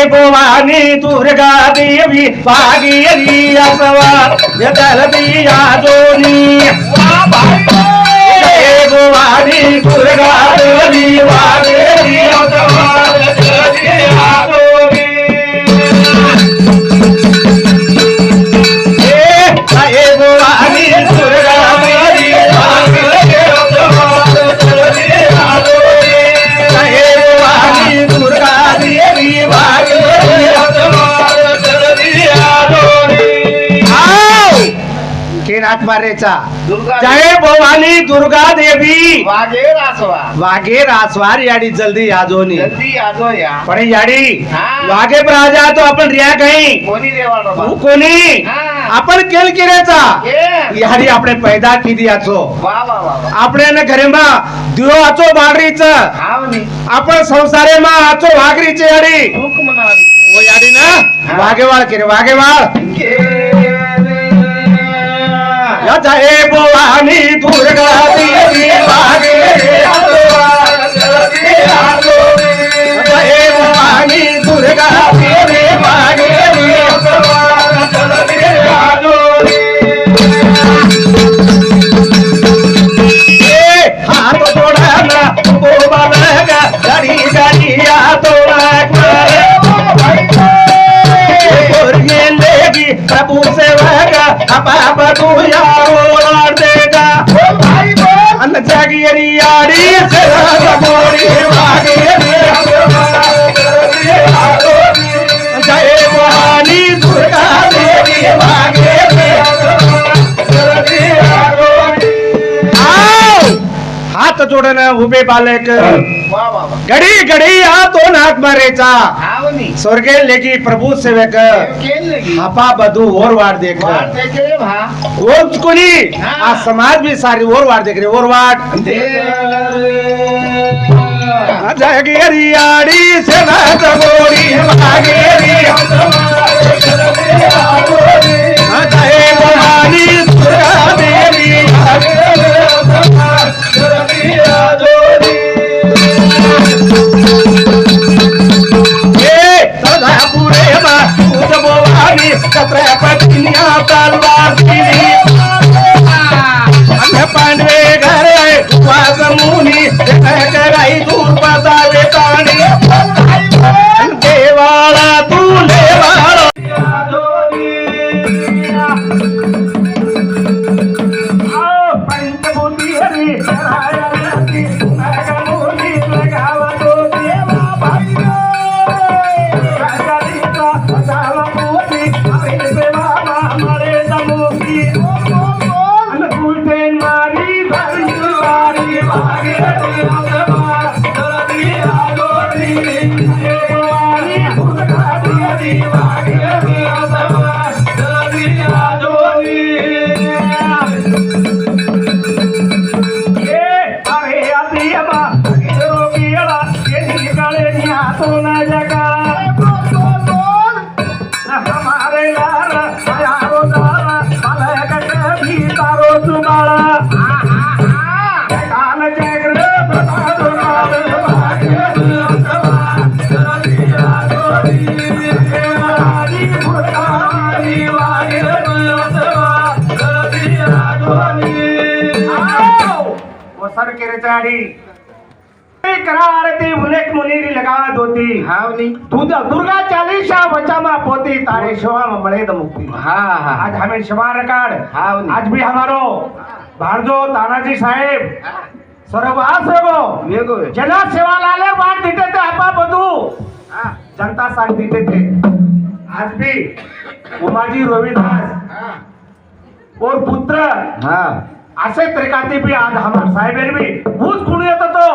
भवानी दुर्गा देवी भागीरथी असवा जलदी आजोनी जय भवानी दुर्गा देवी भागीरथी असवा जलदी आजोनी जय भवानी दुर्गा देवी भागीरथी असवा जलदी आजोनी जय भवानी दुर्गा देवी भागीरथी असवा जलदी आजोनी नाथ मारेचा जय भवानी दुर्गा देवी वागे रासवार याडी जल्दी आजोनी पण याडी वागे राजा तो आपण रिया काही कोणी आपण केल किरेचा याडी आपले पैदा किती आचो आपले न घरे मा दियो आचो बाडरीच आपण संसारे मा आचो वागरीचे याडी ओ याडी ना वागेवाळ केरे वागेवाळ जय भवानी दुर्गा देवी भागीरथी जय भवानी दुर्गा देवी भागीरथी हाथ जोड़ना बोलगा गड़ी गड़ी लेगी प्रभु से पाप दुया ओर देगा अन्न जागिरी यारी से गोरी जय भवानी दुर्गा देवी हाथ जोडणं उभे बालक गडी गडी या तो नाथ मारेचा स्वर्गे लेगी प्रभु सेवक आपा बधू और वार देख रोज कोणी आ समाज भी सारी और वार देख रहे और वाट जागेरी आड़ी से नाथ गोरी भागेरी जय भवानी दुर्गा देवी पत्निया तलवार पांडवे घरे मुनी कराई दूर बतावे पाणी देवाला तू लेवाला पंचमुनी हरी करारती उलेख मुनीरी लगावत होती दुर्गा चालीसा बचामा पोती तारे शिवा में बड़े द मुक्ति आज हमें शिवा रिकॉर्ड आज भी हमारो भारजो तानाजी साहेब स्वर्गवास हो जना सेवा लाले बात देते थे आपा बधू जनता साथ देते थे आज भी उमाजी रविदास और पुत्र असे त्रिकाती भी आज हमार साहेब भी ऊस कुणी येतो तो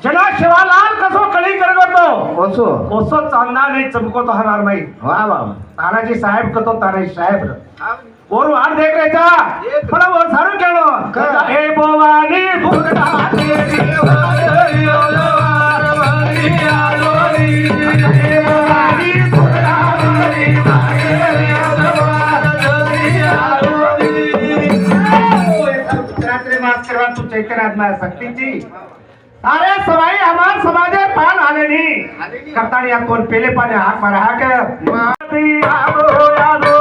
जना शिवालाल कसो कळी करगतो ओसो चांदना नहीं चमको तो हमार मई वाह वाह तानाजी साहेब कतो तानाजी साहेब और वार देख रहे था बड़ा और सारू केलो हे भवानी दुर्गा देवी चैतन्य आत्मा शक्तीची अरे सवाई हमार समाजे पान आले नहीं करतानी आप कोण पेले पाने हाक मारा हाक माती आबो यादो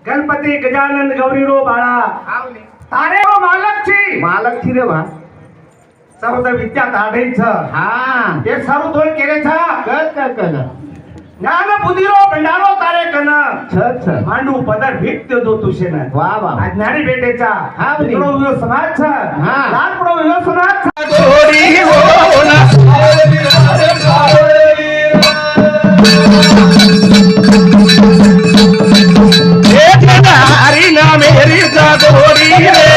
गणपति गजानन गौरी रो बाळा तारे रो मालक छी रे बा सर्व विद्या ताडे छ हां ये सर्व तोय केरे छ कर ज्ञान बुद्धि रो भंडारो तारे कन छ मांडू पदर भीत दो तुशे न वाह वाह आज नारी बेटेचा हां इकडो यो समाज छ हां लाल पडो यो समाज छ गोरी हो ना हरी ना मेरी जागोरी रे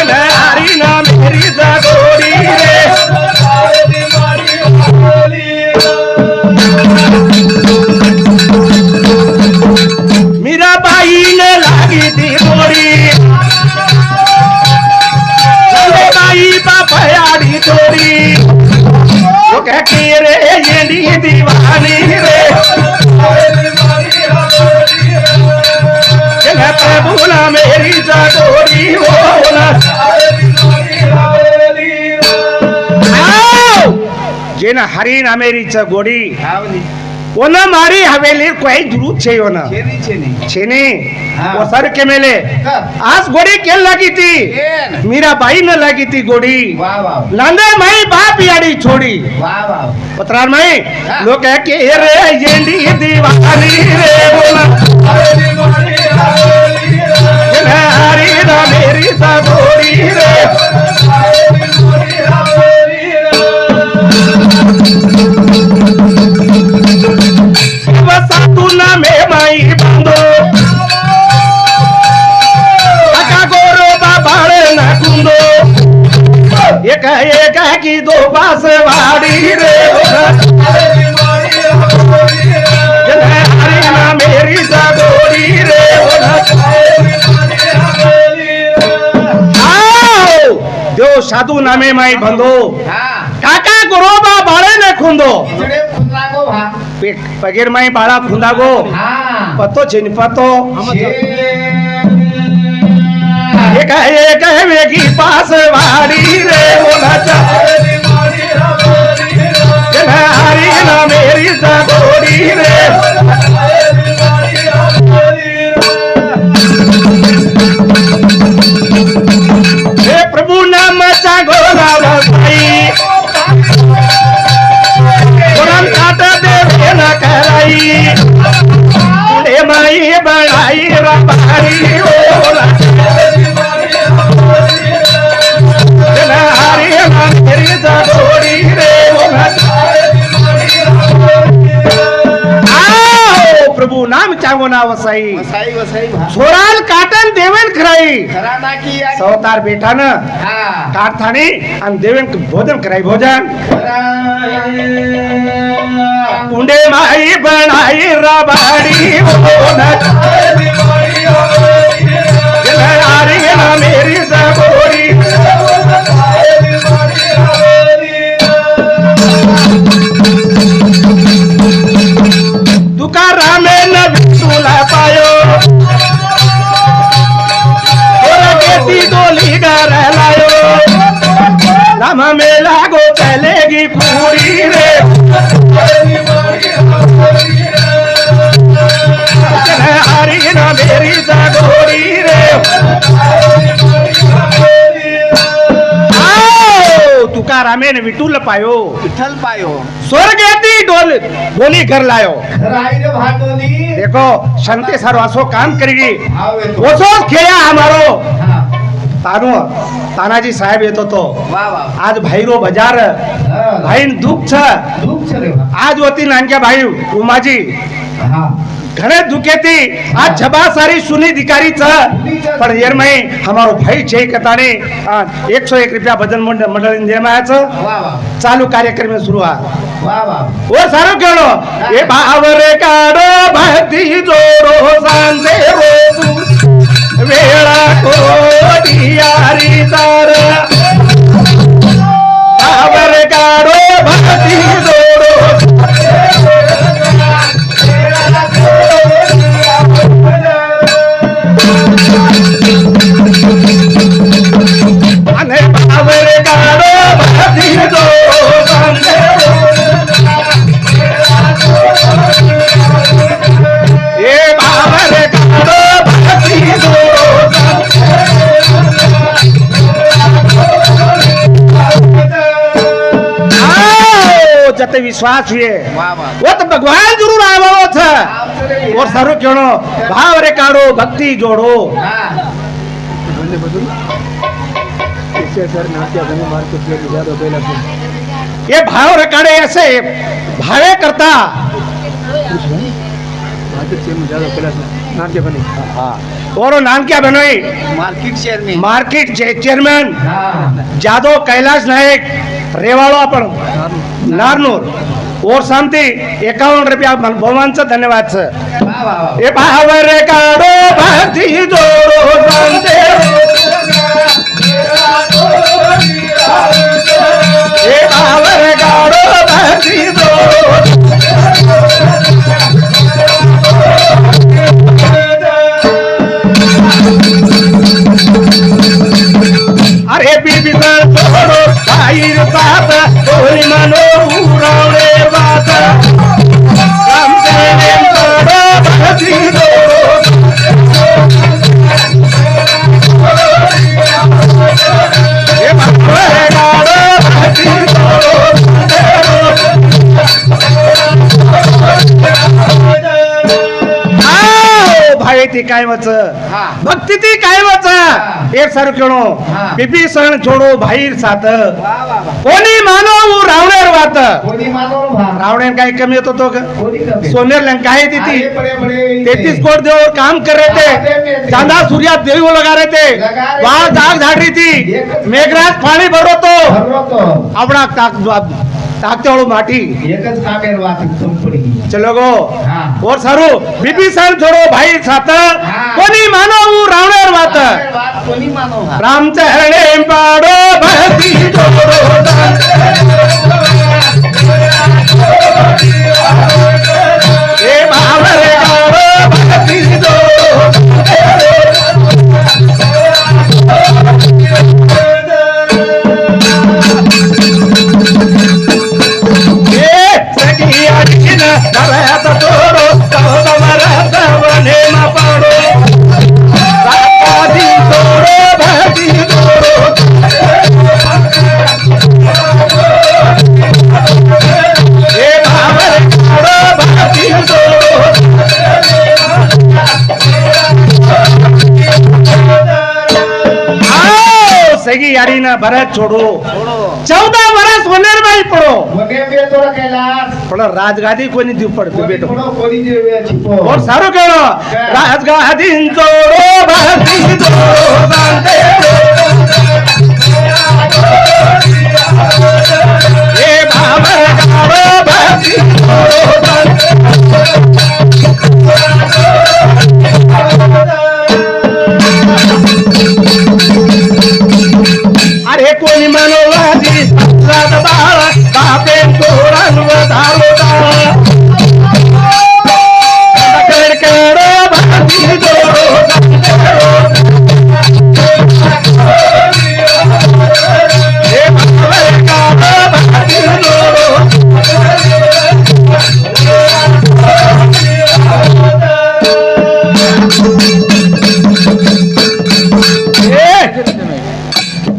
हरी ना मेरी जागोरी रे मीरा बाई ने लागी थी गोरी बाई बापयाड़ी चोरी वो कहती रे ये दीवानी रे प्रभुना मेरी जागोरी होना जेना हरी ना मेरी जागोरी ओना मारी हवेली कोई जरूरत छे ओना छेने वो सर के मेले आज गोड़ी के लगी थी मीरा बाई न लगी थी गोड़ी लांदे माई बाप याड़ी छोड़ी पत्रार माई लोग कह के रे येंडी दीवानी रे बोला हरी ना मेरी जागोरी रे सातू ना में माई बंदो अका गोरो बाबाड़े ना कुंदो एक की दो बास वाड़ी रे हरी ना मेरी जागोरी रे आओ जो साधु नामे माई बंदो काका गोरो बाबाड़े ना कुंदो पगेर माई बाळा खुंदागो पतो छे नि पतो एक वेगी पास वाड़ी रे ओला चा हरी ना मेरी जागोरी रे हे प्रभु नाम जागोरा भाई पुरान काटा दे ना कराई ले माई बढ़ाई रबारी ओला हरी ना मेरी ना वसाई वसाई वसाई सोराल काटन देवेन खराई खरा ना की सवतार बेटा न हा कारथाणी आणि देवेन भोजन कराई भोजन उंडे माई बनाई रबाडी मेरी जबोरी तुकारामे न विठुला पायो केती डोली घर लायो राम में लागो चलेगी पूरी रे हरी न मेरी जगोरी रे तुकारामे ने विठुल पायो विठ्ठल पायो स्वर्ग येती डोल बोली घर लायो राई रे भातोनी देखो संते सारो असो काम करेगी आवे तो ओसो खेळा हमारो हा तानो तानाजी साहेब येतो तो वा वा आज भाईरो बाजार भाईन दुःख छ दुःख चले आज होती नानक्या भाई उमाजी हा घणे दुखे थी आज जबा सारी सुनी धिकारी छ पण यर में हमारो भाई छे कताने 101 रुपया भजन मंडळ निर्माया छ वा वा चालू कार्यक्रम में शुरू आ वा वा ओ सारो केळो ए भावरे काढो भक्ती जोडो सांगे रो वेळा कोडियारी तार भावरे काढो भक्ती जोडो अने भावरे काढो भक्ती जोडो सांगे ए भावरे काढो भक्ती जोडो जते विश्वास हुए वा वा वो तो भगवान जरूर आयो था और सारो केणो भाव रे काढो भक्ति जोड़ो हा ये भाव रे काढे ऐसे भावे करता और नाम क्या बनोई मार्केट शेयर में मार्केट चेयरमैन हा जादव कैलाश नायक रेवाड़ो आपण नारनूर और शांति 51 रुपया भगवानचं धन्यवाद सर वा वा वा ए भाव रे काढो भक्ती जोडो शांते ए भाव रे काढो भक्ती जोडो अरे बीबी सर छोड़ो भाई साथ कोई मनो उड़ाने बात राम तेरे छोड़ो भक्ति जोड़ो ये भगवान गाड़ो भक्ति जोड़ो भाई ती काय वच हा भक्ती ती काय वच एक सारू केणो हा. बीबी सण छोडो भाईर साथ वा वा वा कोणी मानो रावणेर वात कोणी मानो भा रावणेर काय कमी येतो तो कोणी कमी सोनेर लंग काय ती अरे बड़े बड़े 33 कोट देव काम कर रहे थे चांदा सूर्या देवी वो लगा रहे थे वहां जाग झाड़ रही थी मेघराज पानी भरो तो भरलो तो अपना ताकते वाळू माटी एकच कामेर वात संपडी चलो गो हा और सारू बीबी सण छोडो भाई साथ कोणी मानो रावणेर वात वात कोणी मानो भा राम चरणे पाडो भक्ती जोडो ए भावरे गाडो भक्ती जोडो ए सखी अडकिन नव्यात तोडो तवरत वने मा पाडो राधी जोडो भक्ती जोडो सगी यारी ना भरत छोड़ो 14 वर्ष वनेर भाई पड़ो મને બે થોડા કૈલાસ थोड़ा राजगादी कोनी दी पड़तो बेटो થોડો કોની જેવે છીપો और सारो कहो राजगादी जोड़ो भक्ति जोड़ो बांधे ए भावर गाड़ो भक्ति जोड़ो अरे कोणी मनोवादी रात बाळ बापे तोरण वधारो कडकडो भक्ती जोडो हे भावर गाडो भक्ती जोडो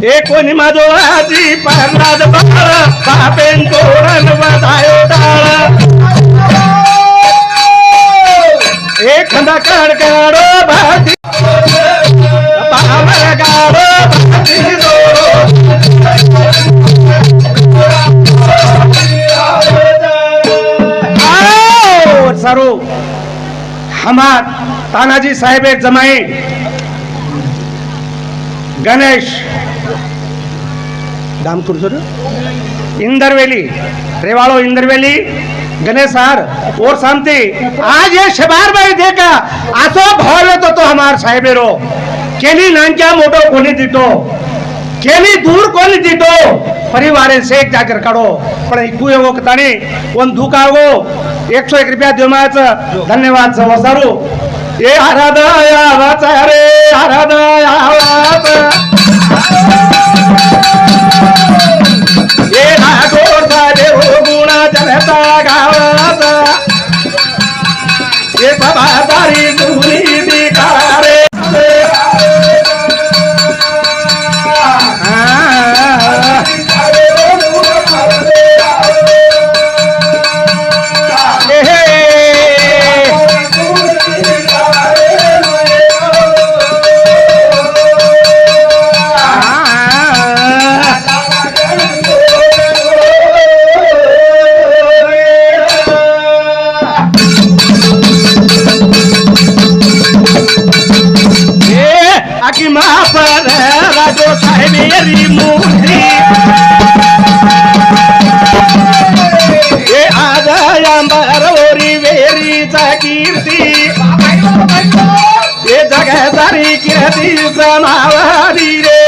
ए कोणी माझो आजी पारनाद बाळ बापेन तोरण वधायो डाळ ए खंदा कडकडो भक्ती भावर गाडो भक्ती जोडो आओ सरो हमार तानाजी साहेब एक जमाई गणेश दामखुर इंदरवेली रेवाड़ो इंदरवेली गणेश सर और शांति आज ये शबार भाई देखा आसो भाव तो हमार साहेबेरो केली नानक्या मोटो कोणी दिटो केली दूर कोणी दिटो परिवारे शेख जाकर काढो पण इकू येवो कतानी कोण दुखावो 101 रुपया देमाचं धन्यवाद वसारू ए आराधया वाचा रे आराधया वाचा ए नागोरचा देव गुणा जलता गावाचा ए सभादारी तुरी बिकारे की महापर राजो साहेबेरी मूर्ती ए आज अंबरोरी वेरीचा कीर्ती ए जगदारी कीर्ती समावारी रे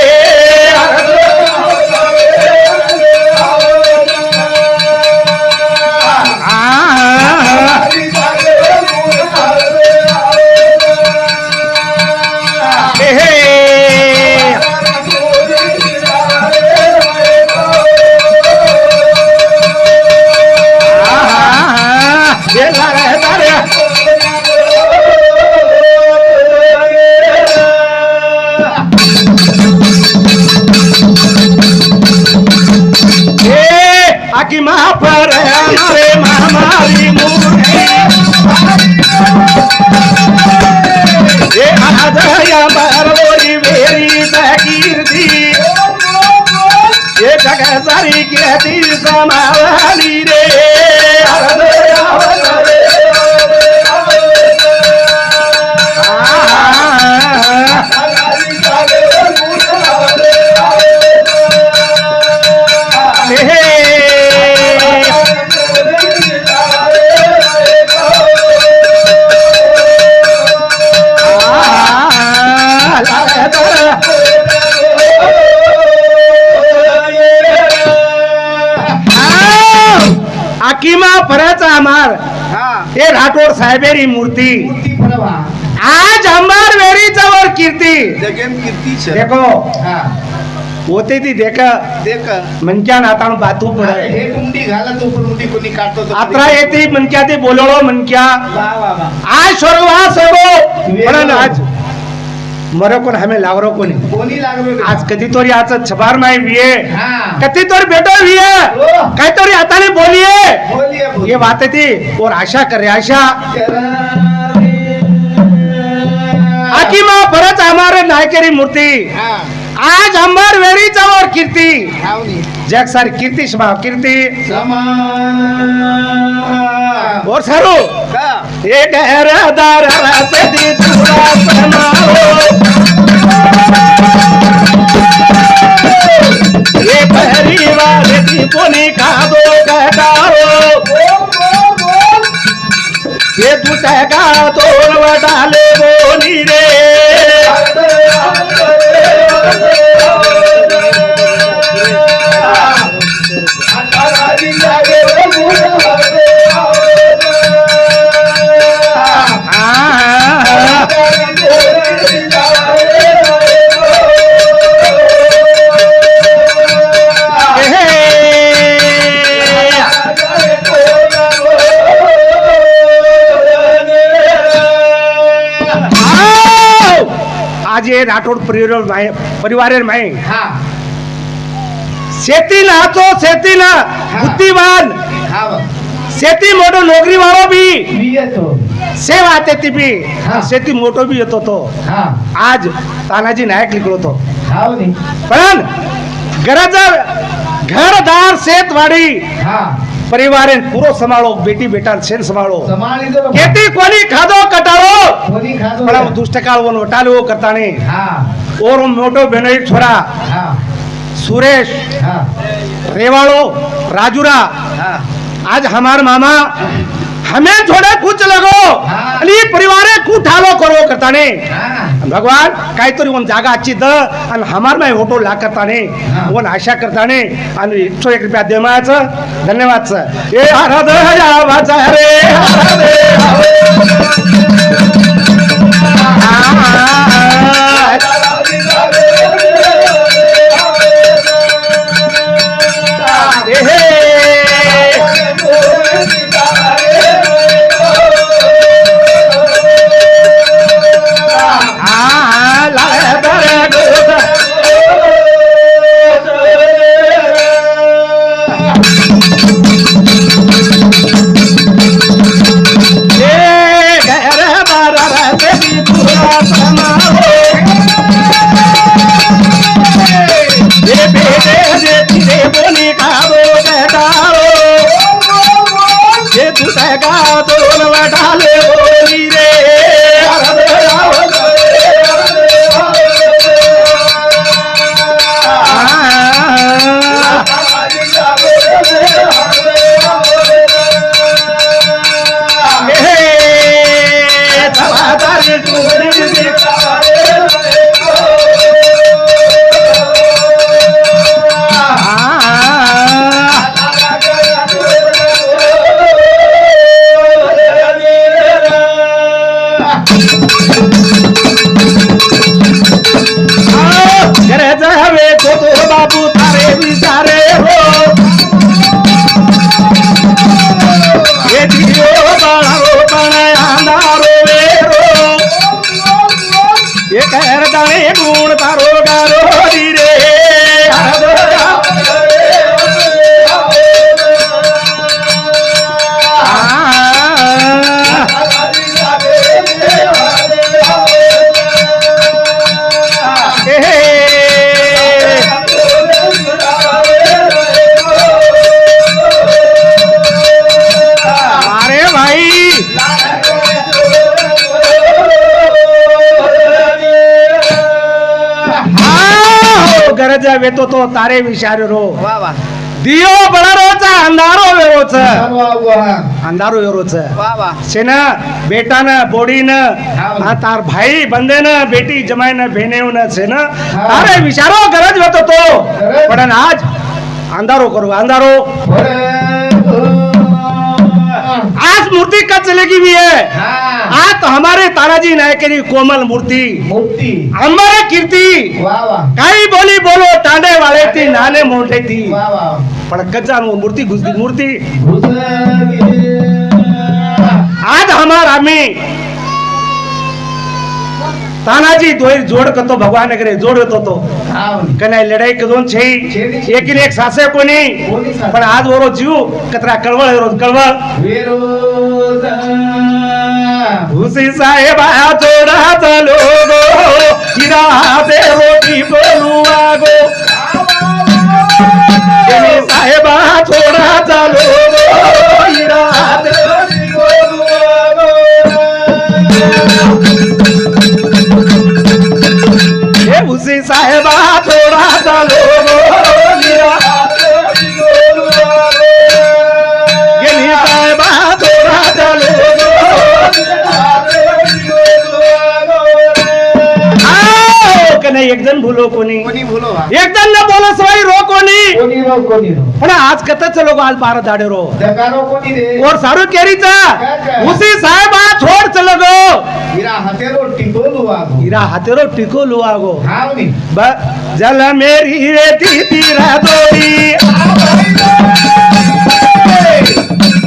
की महापर हमारे महामारी मूर्ति ये आज अंबरोरी वेरीचा कीर्ती ये जगह सारी कीर्ती समावाली रे आकीमा फराचा अमार हे राठोड साहेबेरी मूर्ती आज हमार वेरीचा वर कीर्ती देखो होते ती देखा मनक्या नातान बातू पडे हे कुंडी घालत ऊपर मुंडी कोणी काढतो आत्रा येते मनक्या ते बोलवलो मनक्या आज स्वर्गवास हो पण आज मरो कोण हमें लागरो कोणी आज कधी तोरी आज छबार माय विये कधी तोरी बेटो विये काय तोरी आताने बोलिए ये बात थी और आशा करे आशा आकी मां परत हमारे नायकेरी मूर्ति आज अंबर वेरीचा वर कीर्ती हावनी जग सारी कीर्ती शमाव कीर्ती समान और सारो का ये गहरादार रासे दी दूरा समाओ ये पहली बार दी कोनी खादो कहताओ ये दूसरा का तोड़ डाले बोली रे आज ये राठोड परिवारेर माई हा शेती ना तो शेती ना बुद्धिमान हा शेती मोठो नोकरी वाळो बी मी येतो सेवा ते ती बी हा. शेती मोठो बी येतो तो हा आज तानाजी नायक लिखलो तो हावनी पण गरज घरदार शेतवाडी हा परिवारे पूरो संभाळो बेटी बेटा शेन संभाळो समाली तो खेती कोणी खादो कटाळो कोणी खातो पण दुष्टकाळ वन वटालो करताने हा और मोठो बेनई छोरा हा सुरेश हा रेवाड़ो राजूरा हा आज हमार मामा हमें थोड़े कुछ लगो हाँ। आणि परिवारे खूप ठालो करो करताने हा भगवान काहीतरी वन जागा अच्छी द आणि हमार माय होटो ला करताने हाँ। वन आशा करताने आणि 101 रुपया देमाचं धन्यवादचं ए हरद यावाचा रे हरद बाबू तारे विचारे हो ये दियो बाळो पण अंधारो वेरो ये कहर दाणे गुण तारो गारो रे गरजा वेतो तो तारे विचार रो वा वा दियो बळरोचा अंधारो वेरोच वा वा अंधारो वेरोच वा वा छे ना बेटा न बोडी न आ तार भाई बंदे न बेटी जमाई न भेनेव न छे ना तारे विचारो गरज वेतो तो पण आज अंधारो करो अंधारो आज मूर्ति कब चलेगी भी है आज तो हमारे ताराजी नायक की कोमल मूर्ति मुक्ती हमारे कीर्ति वा वा काही बोली बोलो टांडे वाले थी नाने मोटे थी वा वा पण कच्चा मूर्ति घुसती मूर्ति घुसली आज हमार आम्ही तानाजी जोड़ करतो भगवान करे जोड़ होतो तो कन्या लढाई करून छे एकीन एक सासे कोणी पण आज वरो जीव कतरा कळवळ रोज कळवळ विरोध उसी साहेबा जोडाचा लोगो हिरा हाते रोटी बोलुआ गो केने साहेबा जोडाचा लोगो हिरा हाते रोटी बोलुआ गो हे उसी साहेबा जोडाचा लोगो हिरा हाते रोटी बोलुआ गो केने साहेबा जोडाचा लोगो नाही एक जण बोलो कोणी कोणी बोलो एक जण न बोलो सवाई रो कोणी कोणी रो पण आज कतच लोग आज 12 दाडे रो दकारो कोणी रे और सारू केरीचा काय? उसी साहेब आ छोड़ चलो गो हीरा हतेरो टिकोलू आगो हीरा हातेरो टिको लुआगो हावनी जल मेरी रेती तीरा दोरी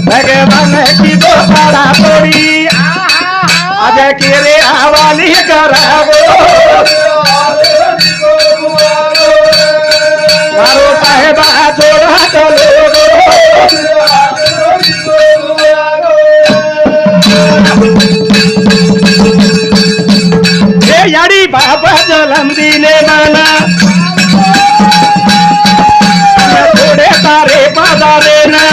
भगवान की दो तारा तोड़ी आज केरे हवाली करावो मारो साहेबा छोड़ा चलो ये यारी बाबा जलम दीने नाना थोड़े तारे बाजारे ना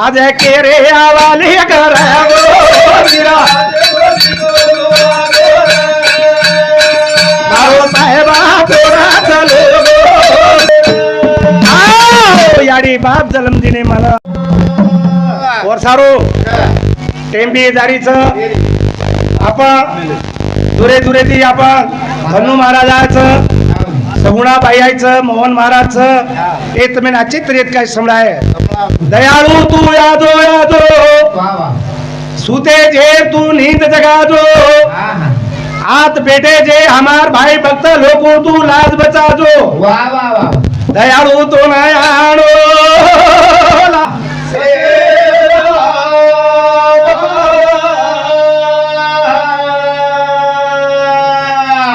आज केरे आवाली करावो मारो साहेबा छोड़ा चलो याडी बाप जलम दिने मला और सारो टेंबी जारीच आपण दुरे दुरे ती आपण धनु महाराजाचं सगुणाबाई आईचं मोहन महाराजचं हे तुम्ही चित्रित काय समजाय दयाळू तू यादो यादो वाह वाह सूते जेर तू नींद जगा दो आत बेटे जे हमार भाई भक्त लोगों तू लाज बचा दो वाह वाह वाह दयाळू तो नयाणो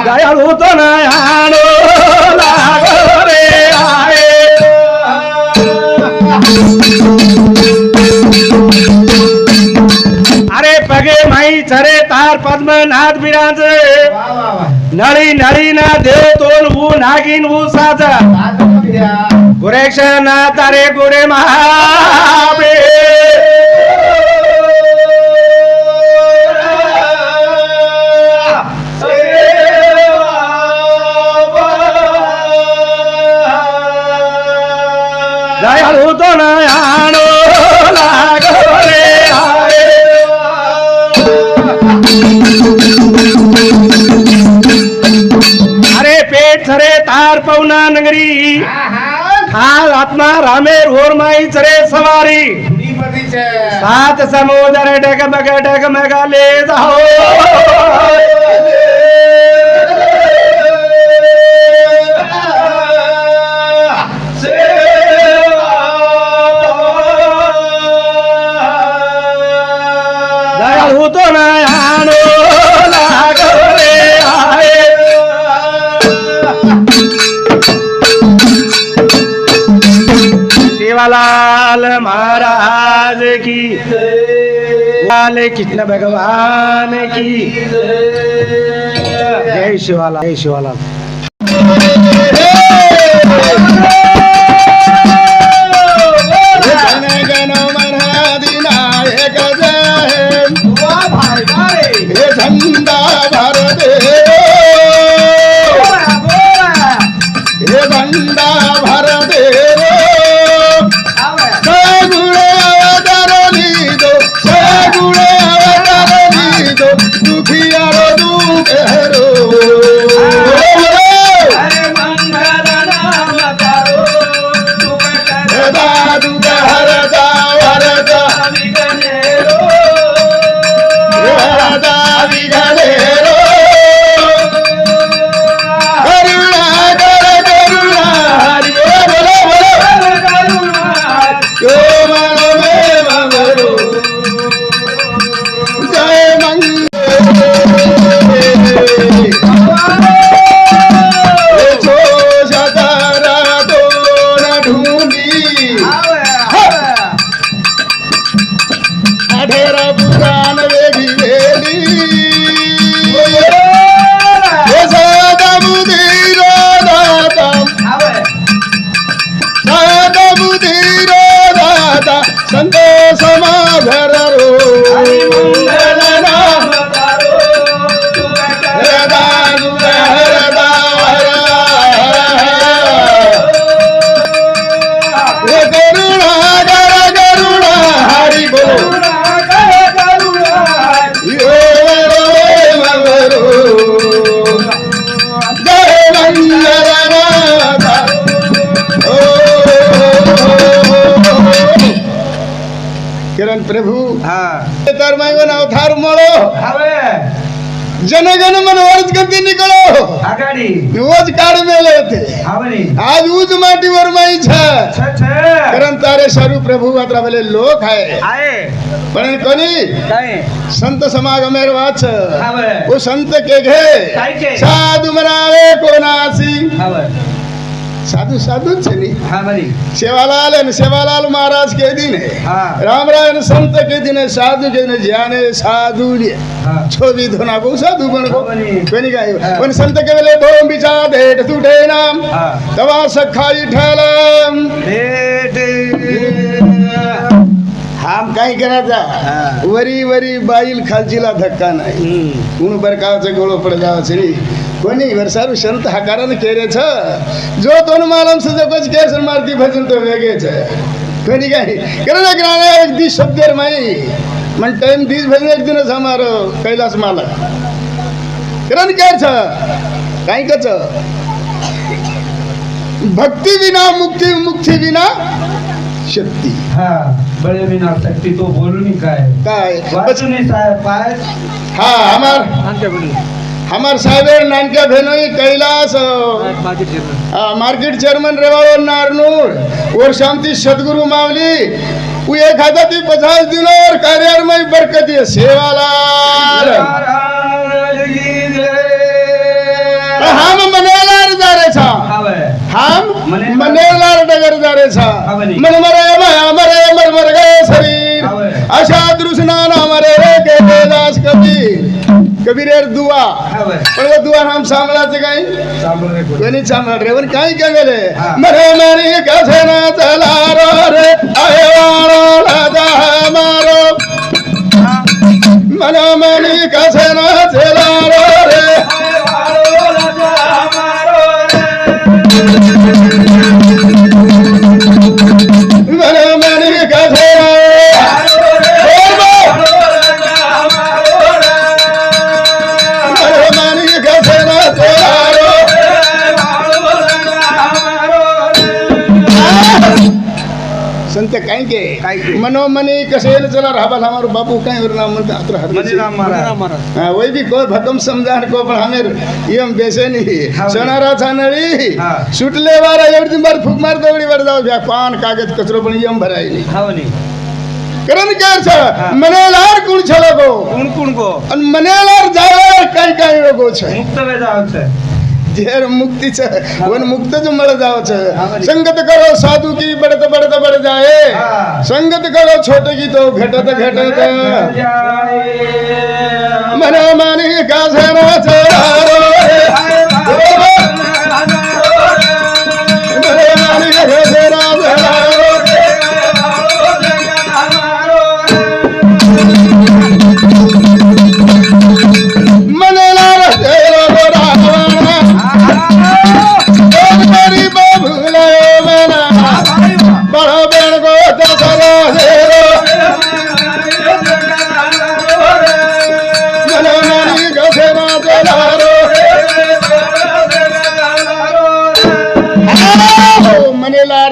दयाळू तो नयाणो लागो रे आए अरे पगे माई चरे तार पद्मनाथ बिराज वाह वाह वाह नळी नळी ना देव तोल वो नागिन वो साजा आता द्या गुरेश ना तारे गुरे महाबे दयाळू तो नयाणो लागो रे आए अरे पेट छरे तार पवना नगरी खाल आत्मा रामेर होर माई चरे सवारी श्रीपतीचे सात समुद्र डगमग ले जाओ दयाळू तो नयाणो लागो रे आए शिवलाल महाराज की लाल कृष्ण भगवान की जय शिवालाल जय शिवालाल जन गण मन अधिनायक जय हे झंडा भारत हे झंडा भारत सगुणे अवतार लीदो दुखियारो दुख हरो अंजरनाथा ओ किरण प्रभु तर मैं अवतार मळो जनगण मन वर्ज गती निकळो आगाडी रोज काढ मेले थे आज उज माटीवर माई छ कारण तारे सारू प्रभु अत्रा भले लोक आहे पण कोणी संत समागमेर वाच वो संत के घे साधु मनावे कोणासी साधु साधु चली सेवालाल महाराज के दिन है राम राय संत के दिन है साधु के दिन ज्ञाने साधु छोभी धोना को साधु बन को कोणी काय पण संत के वेले भोम बिचा देट तुटे नाम तवा सखाई ठेलम हम काय करायचा वरी वरी बाईल खालचीला धक्का नाही ऊन बरकावचं गोळो पड जावचं रे कोणी वर्षारू संत हकारानं केरे छ जो दोन मालम से जो कुछ केसर मारती भजन तो वेगे छ कोणी काय करना ग्राना एक दी शब्देर माई मन टाइम दीस भजन एक दिनच हमारो कैलाश मालक करन केर छ काय कच भक्ति बिना मुक्ति मुक्ति बिना शक्ति बड़े बिना शक्ति तो बोलू नहीं काय वाचुनी साहेब पाय हमार साहेब नानक्या भेनोई कैलाश मार्केट चेयरमैन रेवाड़ो नारनूर और शांति सदगुरु मावली वो एक खाता थी 50 दिन और कार्यालय में बरकत है सेवालाल हम मनेलार जा रहे था हम मनेलार डगर जा रहे था मन मरे माया मर गए शरीर आशा दृष्णा ना मरे के दास कबीर दुआ पण वो दुआ हम सांभळाचे काय कोणी सांभाळ रे पण काय गेले मरे मरी कसे ना चला रे आये वाळो राजा मारो मना मनी कसे ना चला रे आये वाळो राजा मारो मना मनी कसे संत काय के मनोमनी कसेल चला राबाल हमारो बापू काय और नाम म्हणता अत्र हर राम महाराज हां वही भी को भकम समझान को पण हमें यम बेसे नहीं सोनारा छानळी सुटले वारा एवढी बार फुक मार दवडी वर जाऊ ब्या पान कागज कचरो पण यम भराई नहीं हावनी करन केर छ मनेलार कोण छलो को कोण को अन मनेलार जाय काय काय रोगो छ मुक्त वे जाव छ जेर मुक्ति छ वन मुक्त जो मळ जाव छ संगत करो साधु की बढ़त बढ़ जाए संगत करो छोटे की तो घटत मन मानी का सेना चलारो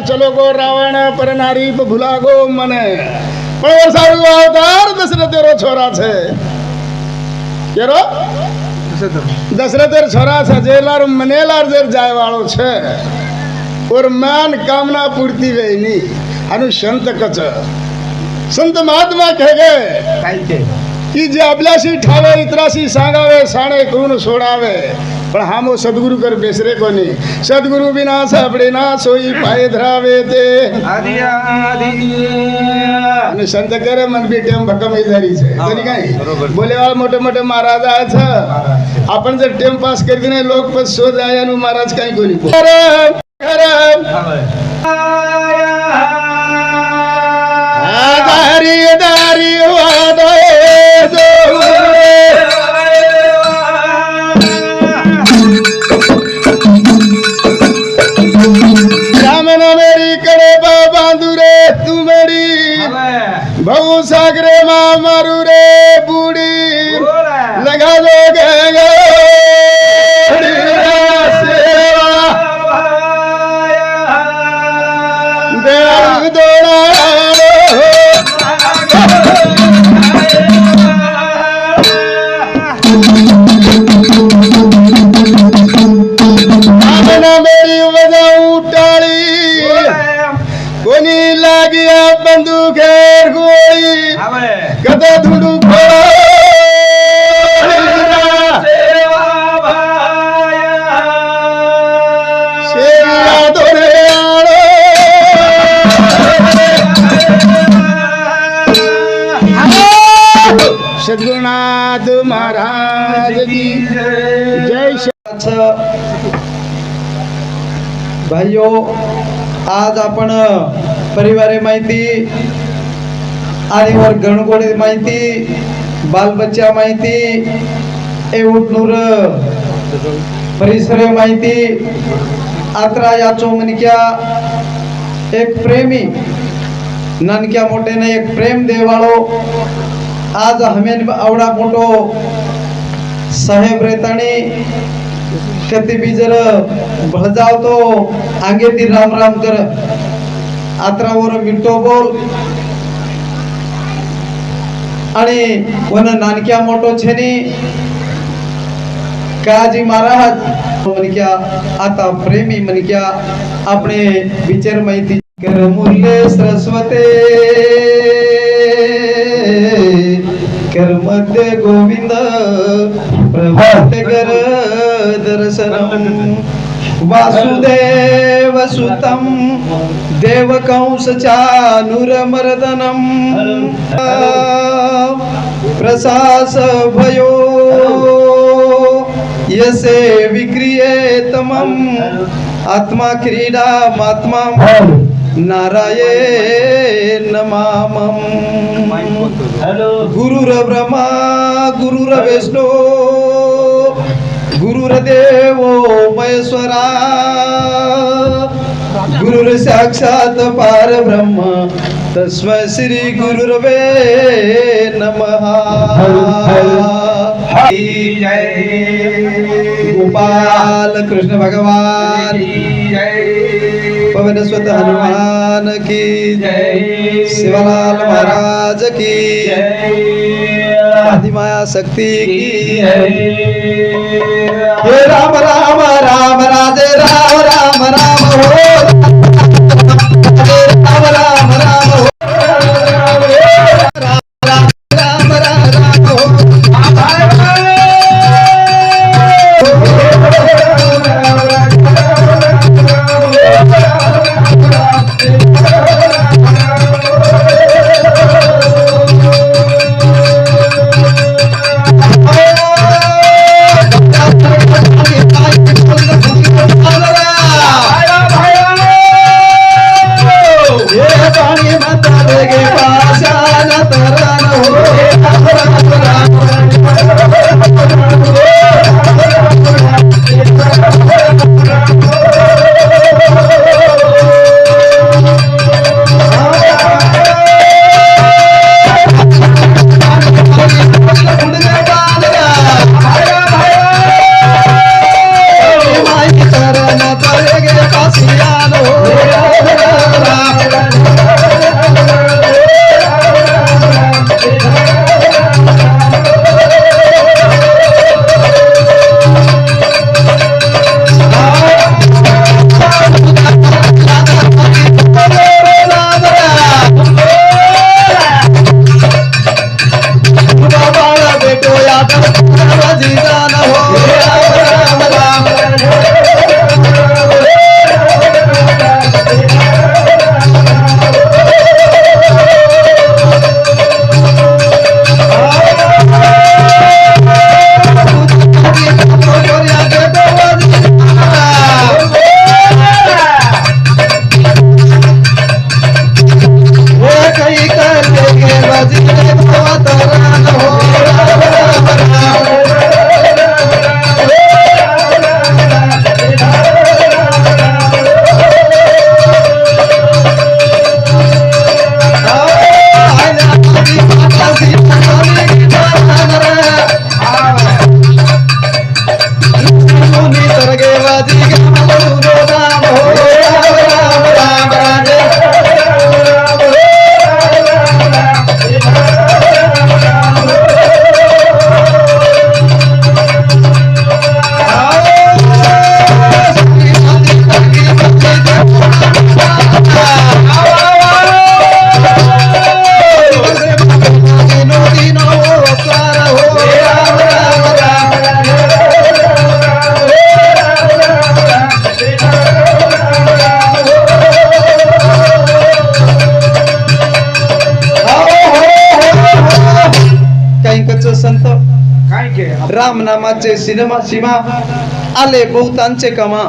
चलो गो रावण पर नारी भूला गो मने पण सारू अवतार दशरथेरो छोरा छे केरो दशरथेर छोरा छे जेलार मनेलार जेर जाय वाळो छे और मान कामना पूर्ति वेनी अनु संत कच संत महात्मा कहे गे की जे अभिलाषी ठावे इतराशी सांगावे साणे करून सोडावे पण हामो सद्गुरु कर बेसरे कोनी सद्गुरु बिना सापडे ना सोई पाय धरावे ते आदि आदि आणि संत करे मन बी टेम भकम इधारी छे तरी काय बोलेवाळ मोठे मोठे महाराज आहे आपण जर टेम पास करते नाही लोक पण सो जाय आणि महाराज काय कोणी खरं दारी दारी वादे रामन मेरी करे बांधू रे तू मेरी बहु सागरे माँ मारू रे बूढ़ी लगा दो गंगा गदा धुडू सद्गुरुनाथ महाराज की जय भाइयों, आज आपण परिवारे माहिती आणि वर गणगोडे माहिती बालबच्चा माहिती एवढनूर परिसर माहिती आत्रा या चोंगनिक्या एक प्रेमी नानक्या मोठेने एक प्रेम देवाळो आज हमें आवडा मोठो साहेब रेताणी कधी बी जर भजावतो आगे ती राम राम कर आत्रावर मिठो बोल आणि वन नानक्या मोठो छेनी काजी महाराज मनक्या आता प्रेमी मनक्या अपने विचार माहिती कर मूल्य सरस्वते कर मध्य गोविंद प्रभात कर दर्शनम वासुदेव सुतम देव कंस चानुरमर्दनम प्रसास भयो यसे विक्रियेतमं आत्मा क्रीडा मात्मा नारायण नमामं गुरुर ब्रह्मा गुरुर विष्णु गुरुर्देवो महेश्वरा गुरुर साक्षात परब्रह्म तस्मै श्री गुरुर्वे नमः गोपाल कृष्ण भगवान पवन सुत हनुमान की जय शिवलाल महाराज की आदिमाया शक्ति की हे राम राम राम राजे राम राम राम हो राम राम राम हो राम राम राम हो प्रेमाचे सीमा आले बहुतांचे कमा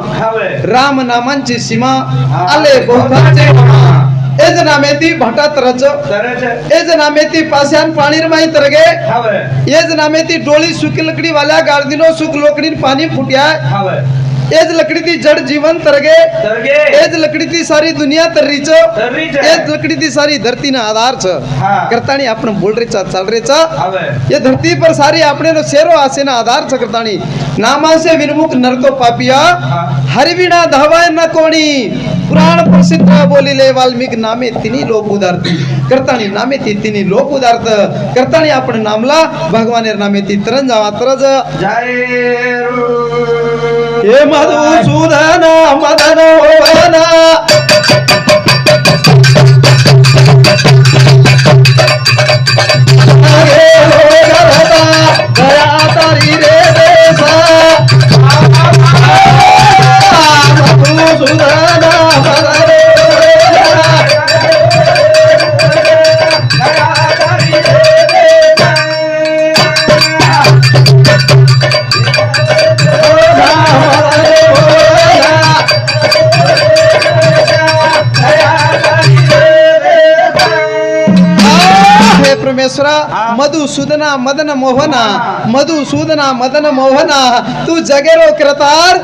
राम नामांची सीमा आले बहुतांचे कमा एज नामेती भटात रच एज नामेती पास्यान पाणीर माई तरगे एज नामेती डोळी सुकी लकडी वाल्या गाळदिनो सुक लोकडीन पाणी फुट्या एज लकड़ी थी जड़ जीवन तरगे एज लकड़ी थी सारी दुनिया तर्री छ एज लकड़ी थी सारी धरती ना आधार छ करतानी आपण बोल रे चा चल रे चा ये धरती पर सारी आपने नो शेरो आसे ना आधार छ करतानी नामा से विनमुख नर तो पापिया हरिविना धावाय न कोणी पुराण प्रसिद्ध बोलिले वाल्मीक नामे तिनी लोक उदारती करतानी नामे तिनी लोक उदारत करतानी आपण नामला भगवानेर नामे ती तरन जावा तरज हे मधुसूदन मदन मोहना दया तारी रे देसा मधुसूदन मदन परमेश्वरा मधुसूदना मदन मोहना मधुसूदना मदन मोहना तू जगेरो कृतार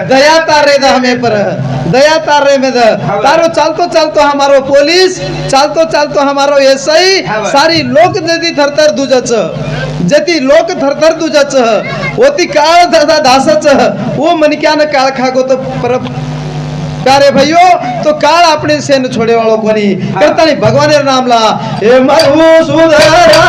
दया तारे द हमें पर दया तारे में द तारो चालतो चालतो हमारो पुलिस चालतो चालतो हमारो एसआई सारी लोक जदी थरथर दुजच जती लोक थरथर दुजच होती काळ दादा दासच वो मनक्यान काळ खागो तो पर प्यारे भाइयों तो काल अपने सेन छोड़े वालों को नहीं करता नहीं भगवान नाम ला हे मधुसूदना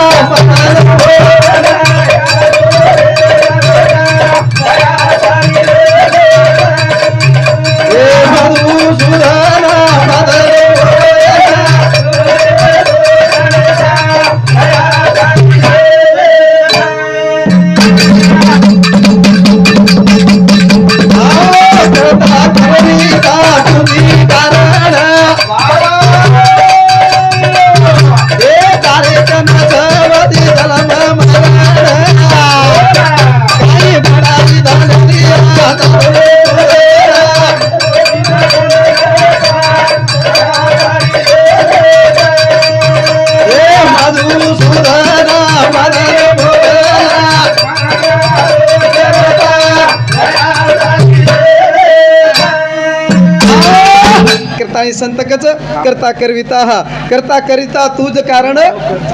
संतकच करता करिता तुझ कारण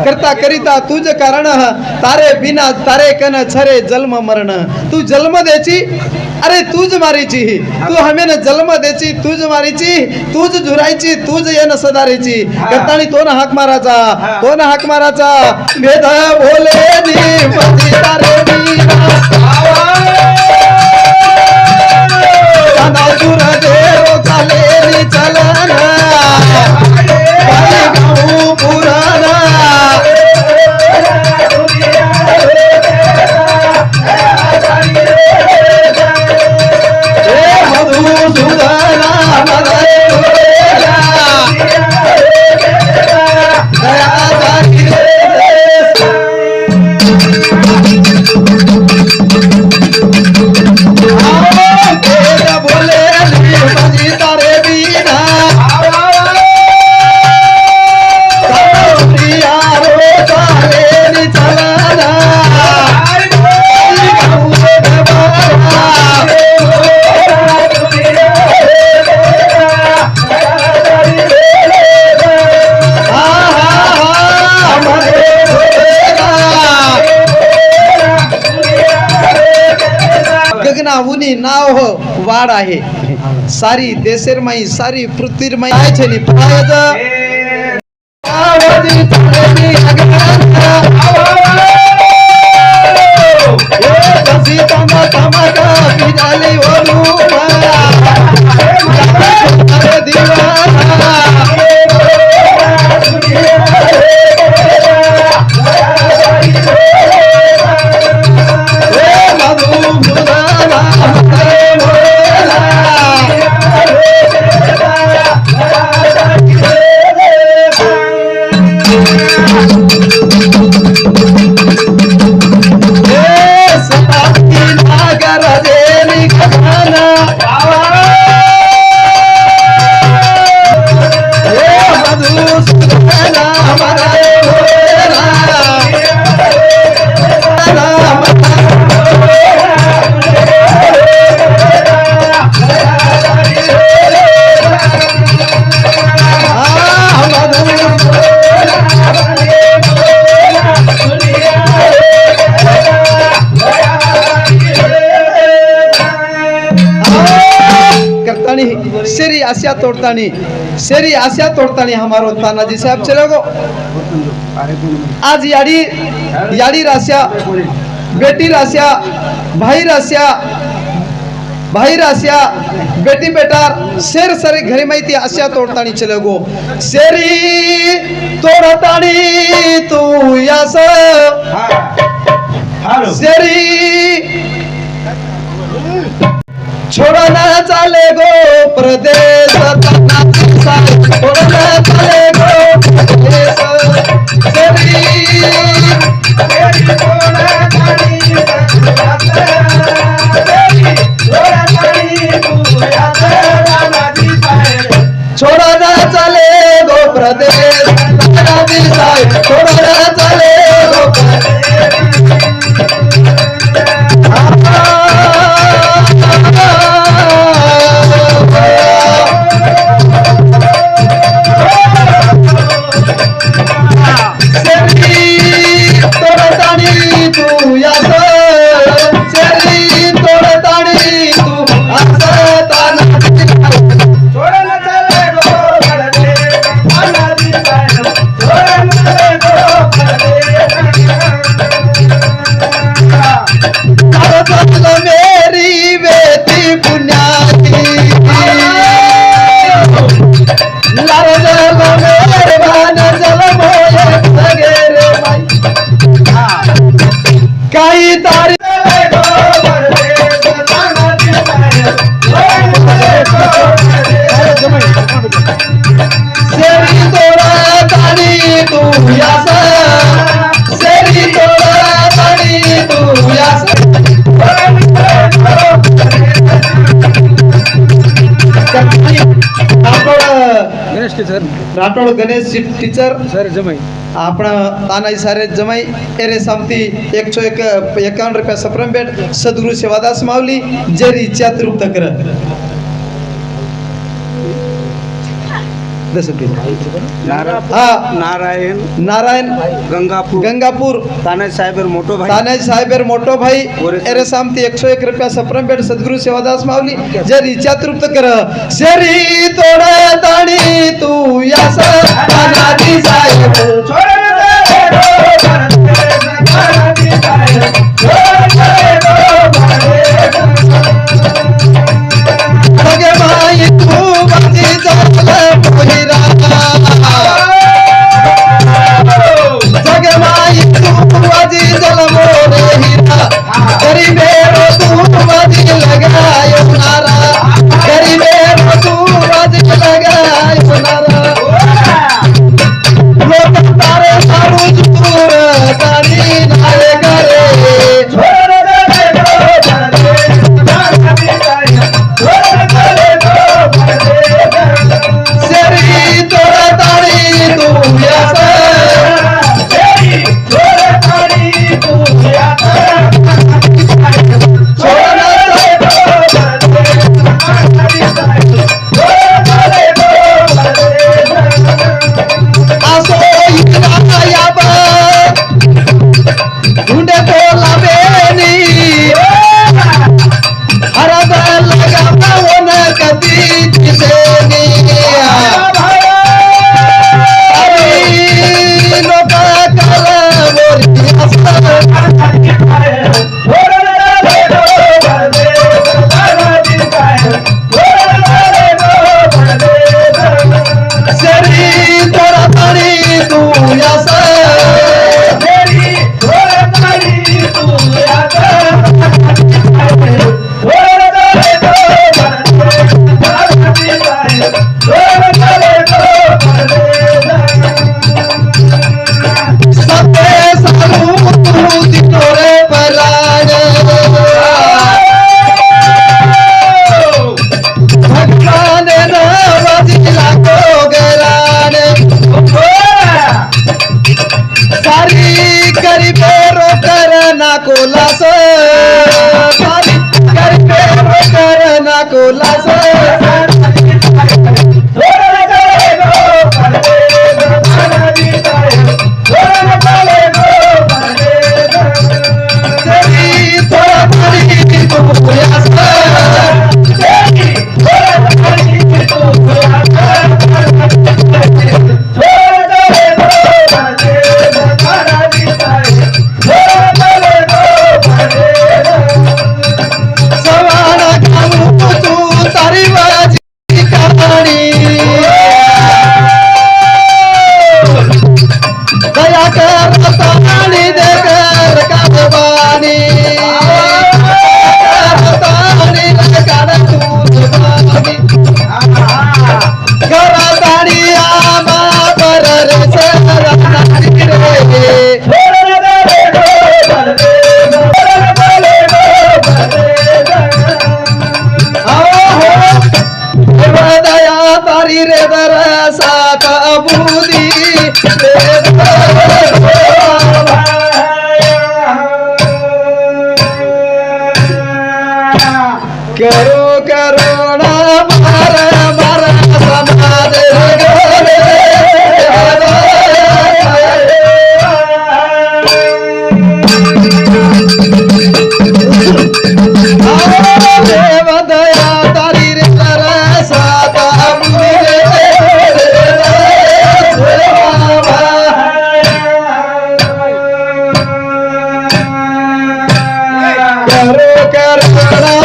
करता करिता तुझ कारण तारे बिना तारे कन छरे जन्म मरण तू जन्म देची अरे तुझ मारीची तू हमें न जन्म देची तुझ मारीची तुझ झुरायची तुझ येन सदारीची करतानी तो न हाक माराचा भेद बोले नी मती तारे सुर देव चाले नी चलन पुराना मधुसूदना उनी नाव हो वाड आहे सारी देशेर माई सारी पृथ्वीर माई आहे छेनी पायज आवाजी चलेनी बसी तमा तमाका बिजाली ओलुमा अरे दीवाना शेरी आसिया तोड़तानी हमारो तानाजी साहब चले गो आज याड़ी रासिया बेटी रासिया भाई रासिया बेटी बेटा शेर सारे घरी माहिती आसिया तोड़तानी चले गो शेरी तोड़तानी तू यास शेरी छोड़ना चाले गो प्रदेश छोड़ना चाले गो प्रदेश छोड़ना चाले गो प्रदेश छोड़ना चाले गो मेरी बेटी पुण्याती काही तारी शेरी तोड़ा तारी तू यास शेरी तोड़ा तारी तू यास राठोड गणेश टीचर सर जमाई आपण तानाजी सारे जमाई एरे सामती 151 रुपया सप्रम भेट सद्गुरु सेवादास माऊली जरी इच्छा तृप्त कर नारायण गंगापूर तानाजी साहेबर मोटो भाई तानाजी साहेबर मोटो भाई एरे सामती 101 रुपया सप्रम भेट सद्गुरु सेवादास माऊली जरी इच्छा तृप्त कर शेरी तोड़ा ताणी तू यास तानाजी साहेब सगे माई तू बाजी जल मोहिरा सगे माई तू बाजी जल मोरे हीरा गरीबेरो तू बाजी लगायो नारा गरीबेरो तू बाजी लगायो नारा लोग तारे बुदी करो करो ना मारा मारा समाज देव दया तारी रे सरसाता करो करो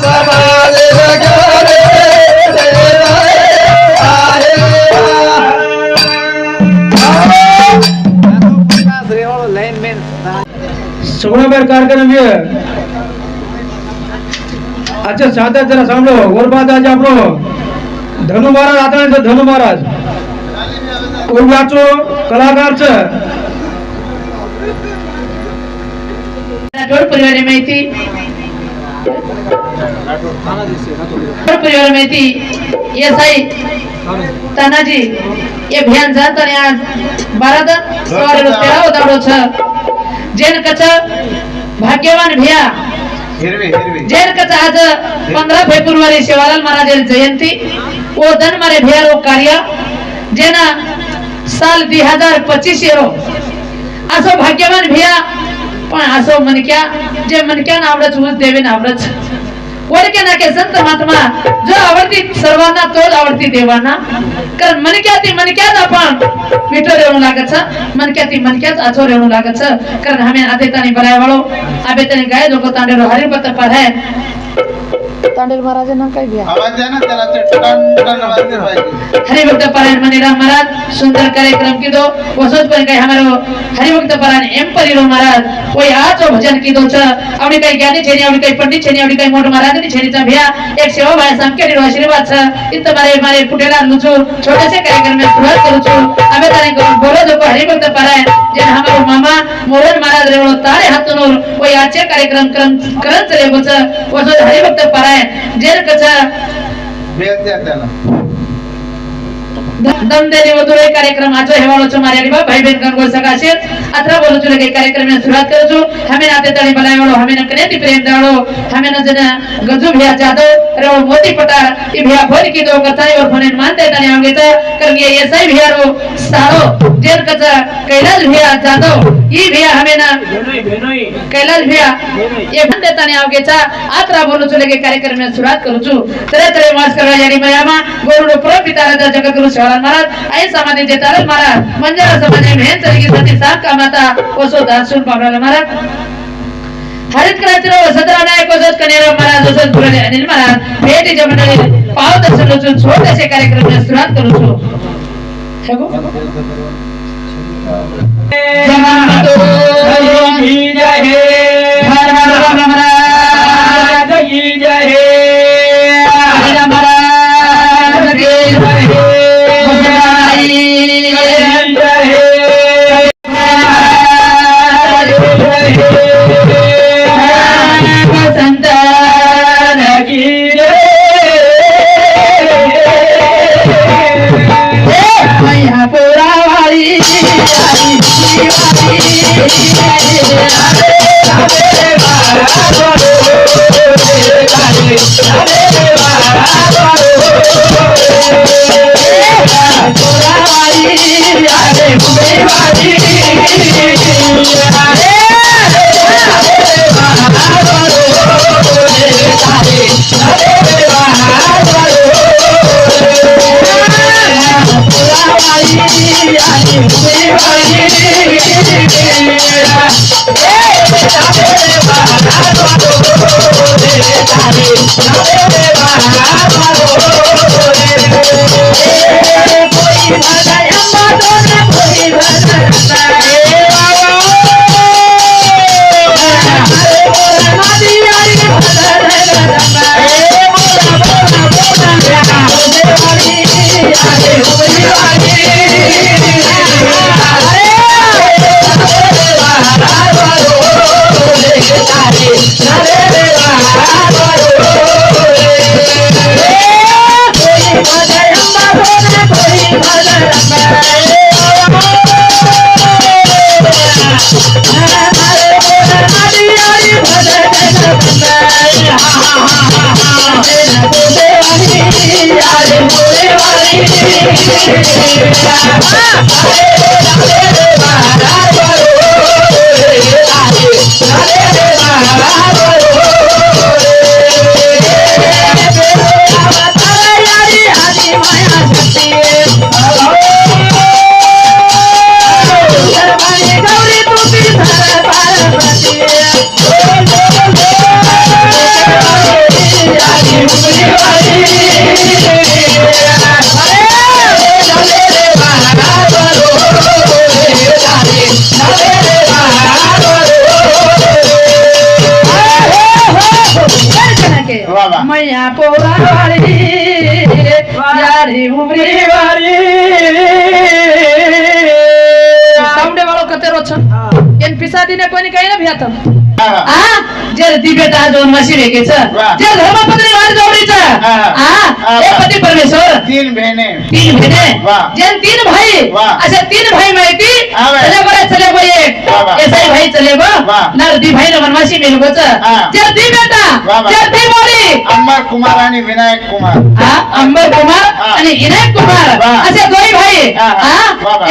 समाज सगुणाबाई कार्यक्रम ये अच्छा साधा जरा सांभळो वर बाद आज आपलो धनु महाराज आता धनु महाराज उर्वाचो कलाकार छ राठोड परिवार माहिती परिवार माहिती ये साई तानाजी ये अभियान जात आणि आज 12 सवारी तेरा उदावडो छ जेन कच भाग्यवान भिया जेन कच आज 15 फेब्रुवारी शिवालाल महाराज जयंती ओ धन मारे भिया रो कार्य जेना साल 2025 रो असो भाग्यवान भिया पण असो मनक्या जे मनक्या आवडच उच देवे आवडच वरके ना के संत महात्मा जो आवडती सर्वांना तोच आवडती देवांना कारण मनक्यात आपण विठो रेवू लागत मनक्याती मनक्याच आचो रेवू लागत कारण हमें आदेतानी बराय वाळो आबेतानी गाय जोको तांडेरो हरिभक्त पर है तांडेल महाराज ना काय बिया आवाज द्या ना त्याला ते टन वाजले पाहिजे हरिभक्त परायण मनीराम महाराज सुंदर कार्यक्रम कीधो वसोज पर कई हमारो हरिभक्त परायण एम परिरो महाराज कोई आचो भजन कीधो छ आवडी कई ज्ञानी छेनी आवडी कई पंडित छेनी आवडी कई मोठ महाराज नि छेनी चा भिया एक सेवा भाई संकेत रो आशीर्वाद छ इत मारे पुटेला लुचो छोटे से कार्यक्रम में शुरुआत करू छु आबे ताने बोलो जो हरिभक्त परायण जे हमारो मामा मोहन महाराज रेवो तारे हातनो कोई आचे कार्यक्रम करन चले बच वसोज हरिभक्त परायण जेर कचा भेट द्या त्याला दम देने वो दुरे कार्यक्रम आज हेवाळो छ मारे अरे भाई बहन गण गोल सका छे अथरा बोलो छ लगे कार्यक्रम में शुरुआत करू छु हमें नाते तळी बनावळो हमें न कनेती प्रेम दाळो हमें न जना गजू भिया जादव रेवो मोती पटार ई भिया भर की दो कथाई और फनेन मानते तने आगे त कर ये एसआई भिया रो सारो जेर कचा कैलाश भिया जादव ई भिया हमें न कैलाश भिया ये मानते तने आगे छ अथरा बोलो छ लगे कार्यक्रम में शुरुआत करू छु तरह तरह मास करवा यारी मयामा गोरुडो प्रो पिता राजा जगतगुरु महाराज आई समाधी जेतारल महाराज मंजरा समाधी में तरीके सती साथ का माता ओसो दासुन पावला महाराज हरित क्रांतिरो सदरा नायक ओसो कनेरो महाराज ओसो पुरले अनिल महाराज भेटी जमंडली पाव दर्शन लो छोटे से कार्यक्रम में शुरुआत करू छु हेगो जमातो की जय हे हर हर महाराज की जय हे हर महाराज की जय हे कोई मैया पोरा वाली यारी उमरी वाली सामने वालों कतेरो छ एन पिसा दिने कोनी कहीं ना भ्यात आ जे दी बेटा जोन मसीरे के छ जे धर्मपत्नी वाली जोड़ी छ ए पति परमेश्वर तीन बहने जे तीन भाई अच्छा तीन भाई में की चले गो एक ऐसे भाई चले गो ना दी भाई न वनवासी मिल गो छ जे दी बेटा जे दी मोरी अमर कुमार आणि विनायक कुमार अंबर कुमार आणि विनायक कुमार अच्छा दोई भाई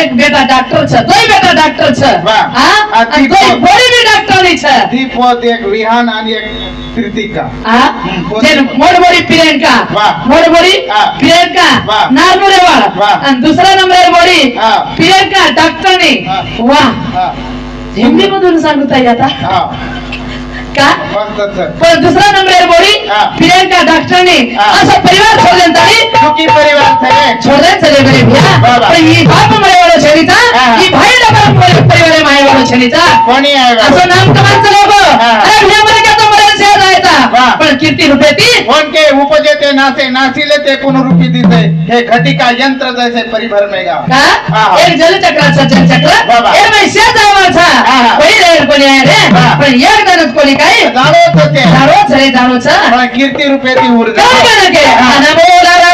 एक बेटा डॉक्टर छ दोई बेटा डॉक्टर छ आणि दोई बोरी भी डॉक्टर नी छ दीपोत एक विहान आणि एक कृतिका जे मोडबोरी प्रियंका मोडबोरी प्रियंका नारनुरेवाळ आणि दुसरा नंबर बोरी प्रियंका डॉक्टर नी वाह हिंदी मधून सांगताय आता का पण दुसरा नंबर बोरी प्रियंका डॉक्टर नी असं परिवार सोडून ताई दुखी परिवार थे छोड़े चले गए भैया पण ही बाप मरे वाला छेनीचा ही भाई डबल परिवार माय वाला छेनीचा कोणी आहे असं नाम कमांचं लोक अरे भैया मरे क्या तो मरे से जायचा पण कीर्ती रुपये ती कोणके उपजे ते नाचे नाचिले ते पुनरुक्ती दिसे हे घटिका यंत्र जैसे परिभर में गा का एक जलचक्राचा जलचक्र हे मैसे जावाचा कोई रे कोणी आहे रे पण एक जणच कोणी काय जाणोच रे जाणोच पण कीर्ती रूपे ती ऊर्जा काय के अनमोल राधा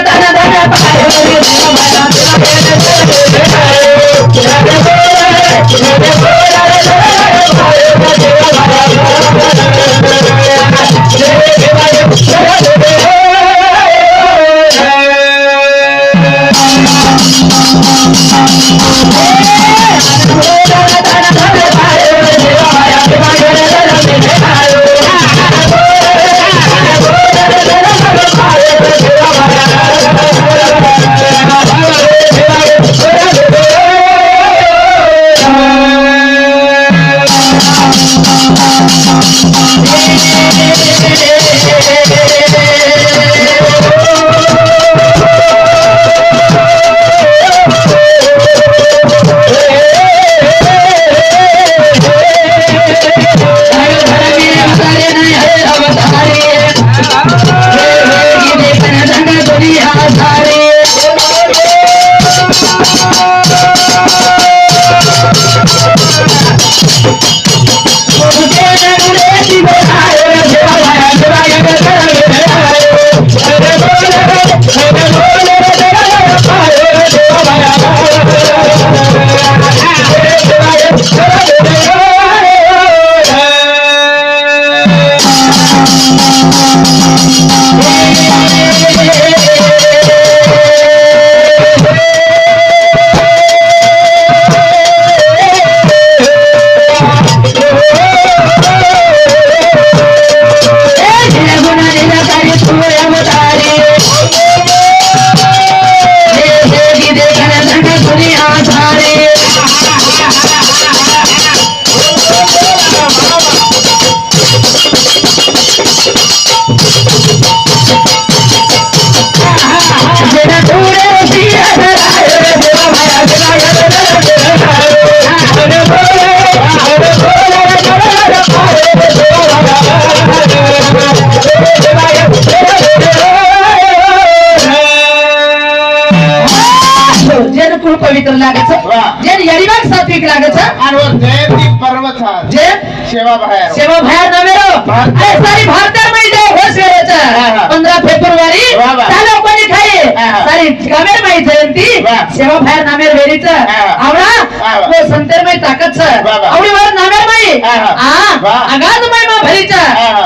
पवित्र लागत जे यरिवाक सात्विक लागत आणि वर जयंती पर्वत जे सेवा बाहेर नवेरो सारी भारत में जो होश करायचं 15 फेब्रुवारी चालो कोणी खाई सारी गामेर माई जयंती सेवा बाहेर नामेर वेरीच आवडा वो संतेर माई ताकद आवडी वर नामेर माई आगाज माई मा भरीच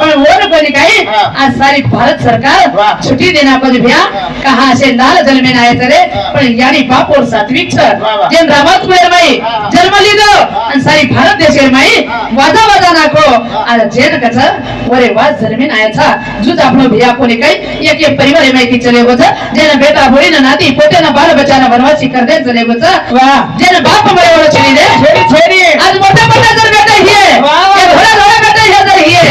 पण वो कोणी काही आज सारी भारत सरकार छुट्टी देना को भैया कहा से लाल जल में आए तरे पण यानी बाप और सात्विक जेन रामत मेर माई जन्म लीधो आणि सारी भारत देशेर माई वाजा वाजा नाको आज जेन कच वरे वाज जमीन आयाचा जुज आपलो भैया कोणी काही एक एक परिवार माहिती चले होत जेन बेटा होई ना नाती पोते ना बाल बच्चा ना बनवासी कर दे चले होत वाह जेन बाप मरे वाला चली दे छेड़ी छेड़ी आज मोठे मोठे जर बेटा हिये ये घोड़ा घोड़ा बेटा हिये जर हिये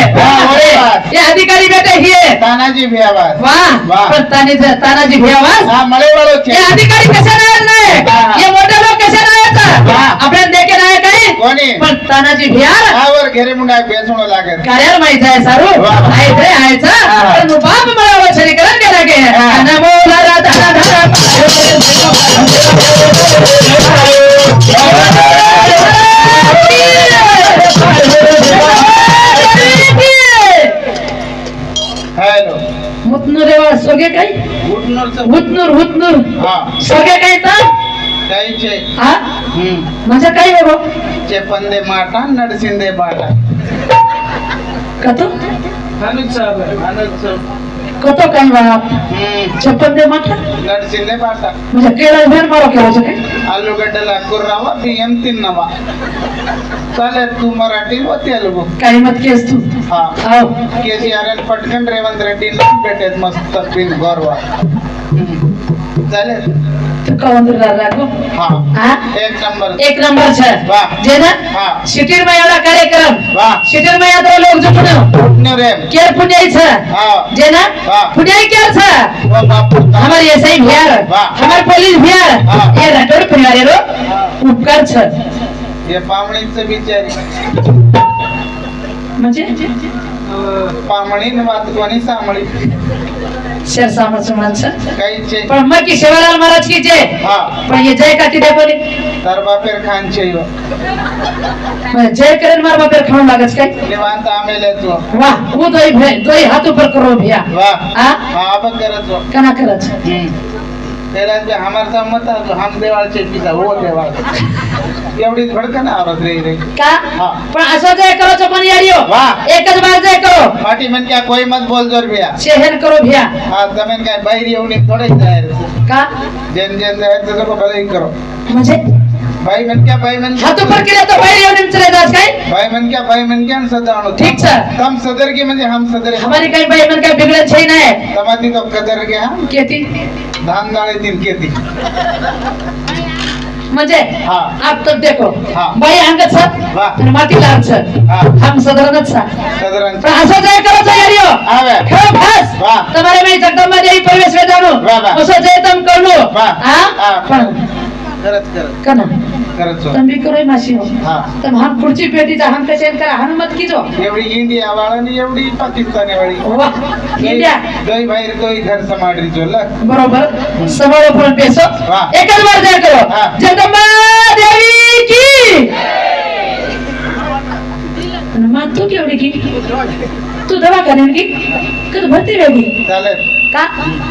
ये अधिकारी बेटा हिये तानाजी भैयावास वाह पण तानाजी भैयावास हा मळे वालो ये अधिकारी कसे नाही ये मोठे लोक कसे नाही आपल्याला देखे नाही काही कोणी पण तानाजी भैया आवर घरे मुंडा बेसणो लागत कार्याला माहित आहे सारू आहे रे आहेचा पण बाप मला वचनी करून गेला गे नमो हॅलो हुतनूर रेवा सोगे काही हुतनूर हुतनूर सोगे काही तर काहीचे हा म्हणजे काही हो चेपंदे माटा नडसिंदे बाटा कतो अनुज कतो काही बाप छप्पन दे माठा नडसिंदे बाटा म्हणजे केळा भेर मारो केळाचं काय आलूगड्डला कुर्रावा बियम तिन्नवा चाले तू मराठी होती आलू काही मत केस तू हा आओ केसीआर पटकन रेवंत रेड्डी भेटेत मस्त पिन गौरवा चालेल तू कवंदरदार राखो हा एक नंबर छे वाह जे ना हा सिटीर में एवढा कार्यक्रम वाह सिटीर में यादव लोग जो पुण्य रे केर पुण्याई छे हा जे ना वाह पुण्याई केर छे वो बापू हमारे एसआई बिहार वाह हमारे पुलिस बिहार हाँ। ये रटोर परिवार रो उपकार छे ये पामणीचं बिचारी म्हणजे पामणीन वातकोणी सामळी शेर सामच माणसं काहीचे पण मग की शिवलाल महाराज की जय हा पण ये जय काती देखो नी तरबापेर खानचे यो जय करण मार बापेर खाऊन लागच काय निवांत आमेले तू वाह वो दोई हाथ ऊपर करो भैया वाह हा हा अब करत वो कना करत तेरा जे हमार मत जो हम देवाळचे पिता हो देवाळ एवढी धडकन आवरत रे का हा पण असं जय करो चपन यारियो वाह एकच बार जय करो पाटी मन क्या कोई मत बोल जोर भैया शहर करो भैया हा जमीन काय बाहेर येऊन थोडे जाय का जेन जेन जाय तो भले करो म्हणजे भाई मन क्या हाथ ऊपर केला तो बाहेर येऊन चले जास काय भाई मन क्या सदाणो ठीक सर तम सदर की म्हणजे हम सदर हमारी काही बाई मन काय बिगडत छै नाही तमाती तो कदर के हम केती धान डाळे दिन केती म्हणजे हाँ। आप तक देखो हाँ। बाई अंगत साथ वाह। आणि माती लाल साथ हाँ। हम सदरनच साथ सदरन पण असं जय करो तयारियो आवे खरो खास वाह। તમારે મેં જગદંબા દેવી પ્રવેશ વેદાનો વાહ, વાહ। ઓસો જય તમ કરલો વાહ। હા હા। પણ करत कना करत सो તમે કરો માસી हो हाँ। तम हम खुर्ची पेटी जा हम कचेन करा हनुमत कीजो एवढी इंडिया वाळानी एवढी पाकिस्तानी वाळी वाह इंडिया दोई बाहेर दोई घर समाडरी जो लग बरोबर समोर पण पेसो वाह। एकच बार जय करो हाँ। जगदंबा देवी की मां तू केवढी की तू दवा करेन की कधी भरती वेगळी चालेल का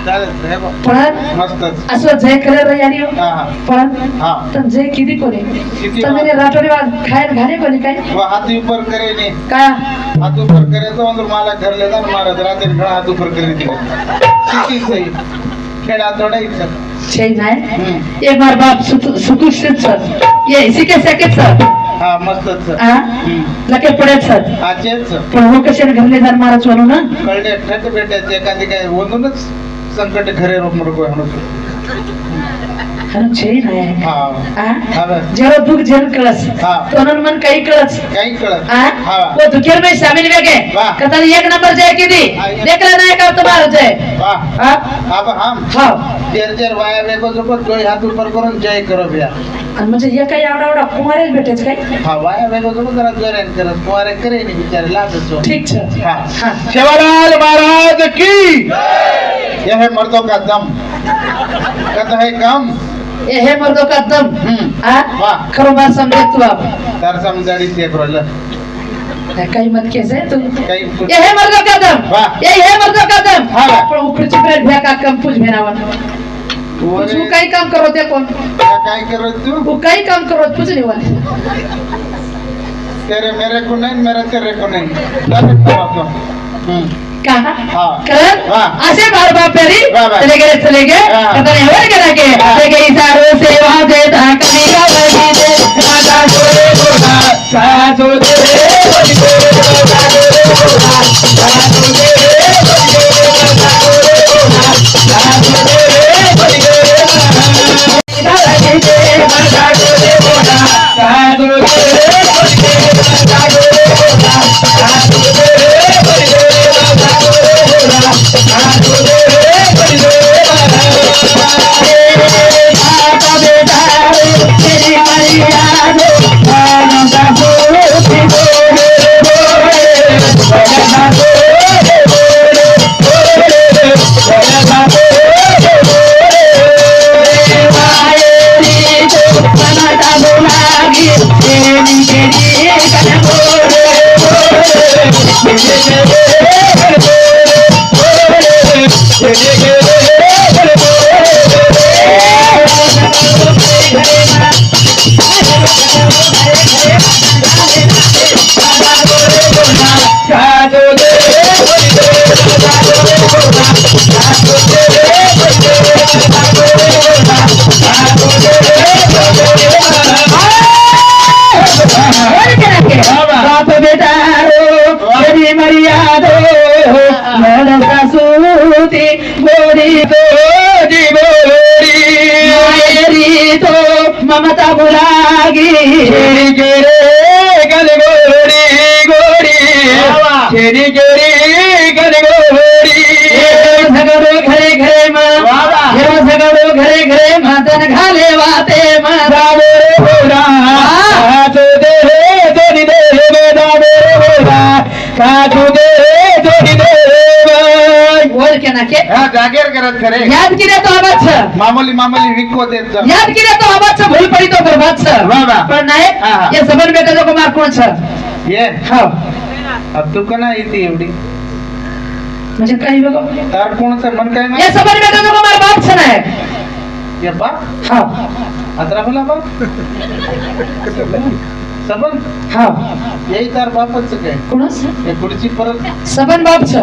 चालेल हे बघ पण मस्तच असं जय करे यारी हा हा पण हा तर जय किती कोणी किती तुम्ही राठोडी वाज खायला घाले कोणी काय वो हाथ ऊपर करे ने काय हाथ ऊपर करे तो अंदर माला घर ले जान मारा रात खड़ा हाथ ऊपर करे दी सीधी सही खेड़ा थोड़ा ही सर छै नाही एक बार बाप सुतुष्ट सर ये इसी के सेकंड सर हा मस्तच सर आ लके पडे सर आचेच सर पण हो कशे घरले जाण मारा चोरू ना कळले ठट भेटायचे एखादी काय ओनूनच संकट घरे रोप मरको हणू हन छै नाही हा आ हा जेरो दुख जेन कळस हा। तोनन मन काही कळस काही कळत आ हा वो दुखेर में शामिल वेगे वाह। कतन एक नंबर जय किदी देखला नाही का तुम्हारा जय वाह आ अब हम हां जेर जेर वाया वेगो जो दोई हाथ ऊपर करून जय करो भैया आणि म्हणजे हे काय एवढा एवढा कुमारेच भेटेच काय हा वाया वेगो जो जरा जोरेन करत तुम्हारे करे नाही बिचारे लागत ठीक छ हा हां शिवलाल महाराज की यह है मर्दों का दम कहता है कम ये है मर्दों का दम आ वाह। खरो बात समझे तू आप तर समजाडी ते करोल काही मत केसे तू काही ये है मर्दों का दम वाह। ये है मर्दों का दम हाँ। पण उखडची ब्रेड भ्या का कम पूछ मेनावन ओरे, तू काही काम करो ते कोण काय करत तू तू काही काम करो तुझे नहीं वाले तेरे मेरे को नहीं मेरा तेरे को नहीं डायरेक्ट बात कहा हाँ। कर हाँ। ऐसे बार बार पेरी वाह, वाह। चले गए हाँ। पता नहीं हो गया के लेके इशारों से वहां देता कभी का बनी दे राजा जोरे बोला का जो दे बनी दे राजा जोरे बोला का जो दे बनी दे राजा जोरे बोला का जो दे बनी दे राजा दे राजा जोरे बोला का जो दे बनी दे राजा जोरे बोला का जो दे बनी दे राजा जोरे बोला का जो दे बनी दे माता बेटा तेरी मैया दो मानो का भूखी बोले बोले बोले बोले बोले बोले बोले मायरी तो मनाता बोलागी तेरी तेरी कन बोले बोले बोले बाप बेटा रो तेरी मर्यादो लड़का सूती गोरी गोरी गोरी मेरी तो ममता बुलागी गिरे गल गोरी गोरी तेरी गिरी गल गोरी झगड़ो घरे घरे माँ झगड़ो घरे घरे मातन घाले वाते माँ दावो बोला तो दे जोड़ी दे दावो बोला काजू दे जोड़ी दे बोल के ना के जागेर करत खरे याद किरे तो आवाज छ मामूली मामूली विको देत जा याद किरे तो आवाज छ भूल पड़ी तो बर्बाद छ वाह, वाह। पर नाही हाँ। ये सबन बेटा जो कुमार कोण छ ये हां अब तू कना येते एवढी म्हणजे काही बघा तार कोणचं मन काय ये माहिती? सबन बेटा जो कुमार बाप छ नाही ये बा हां अतरा बोला बा सबन हां यही तार बापच काय कोणस हे पुढची परत सबन बाप छ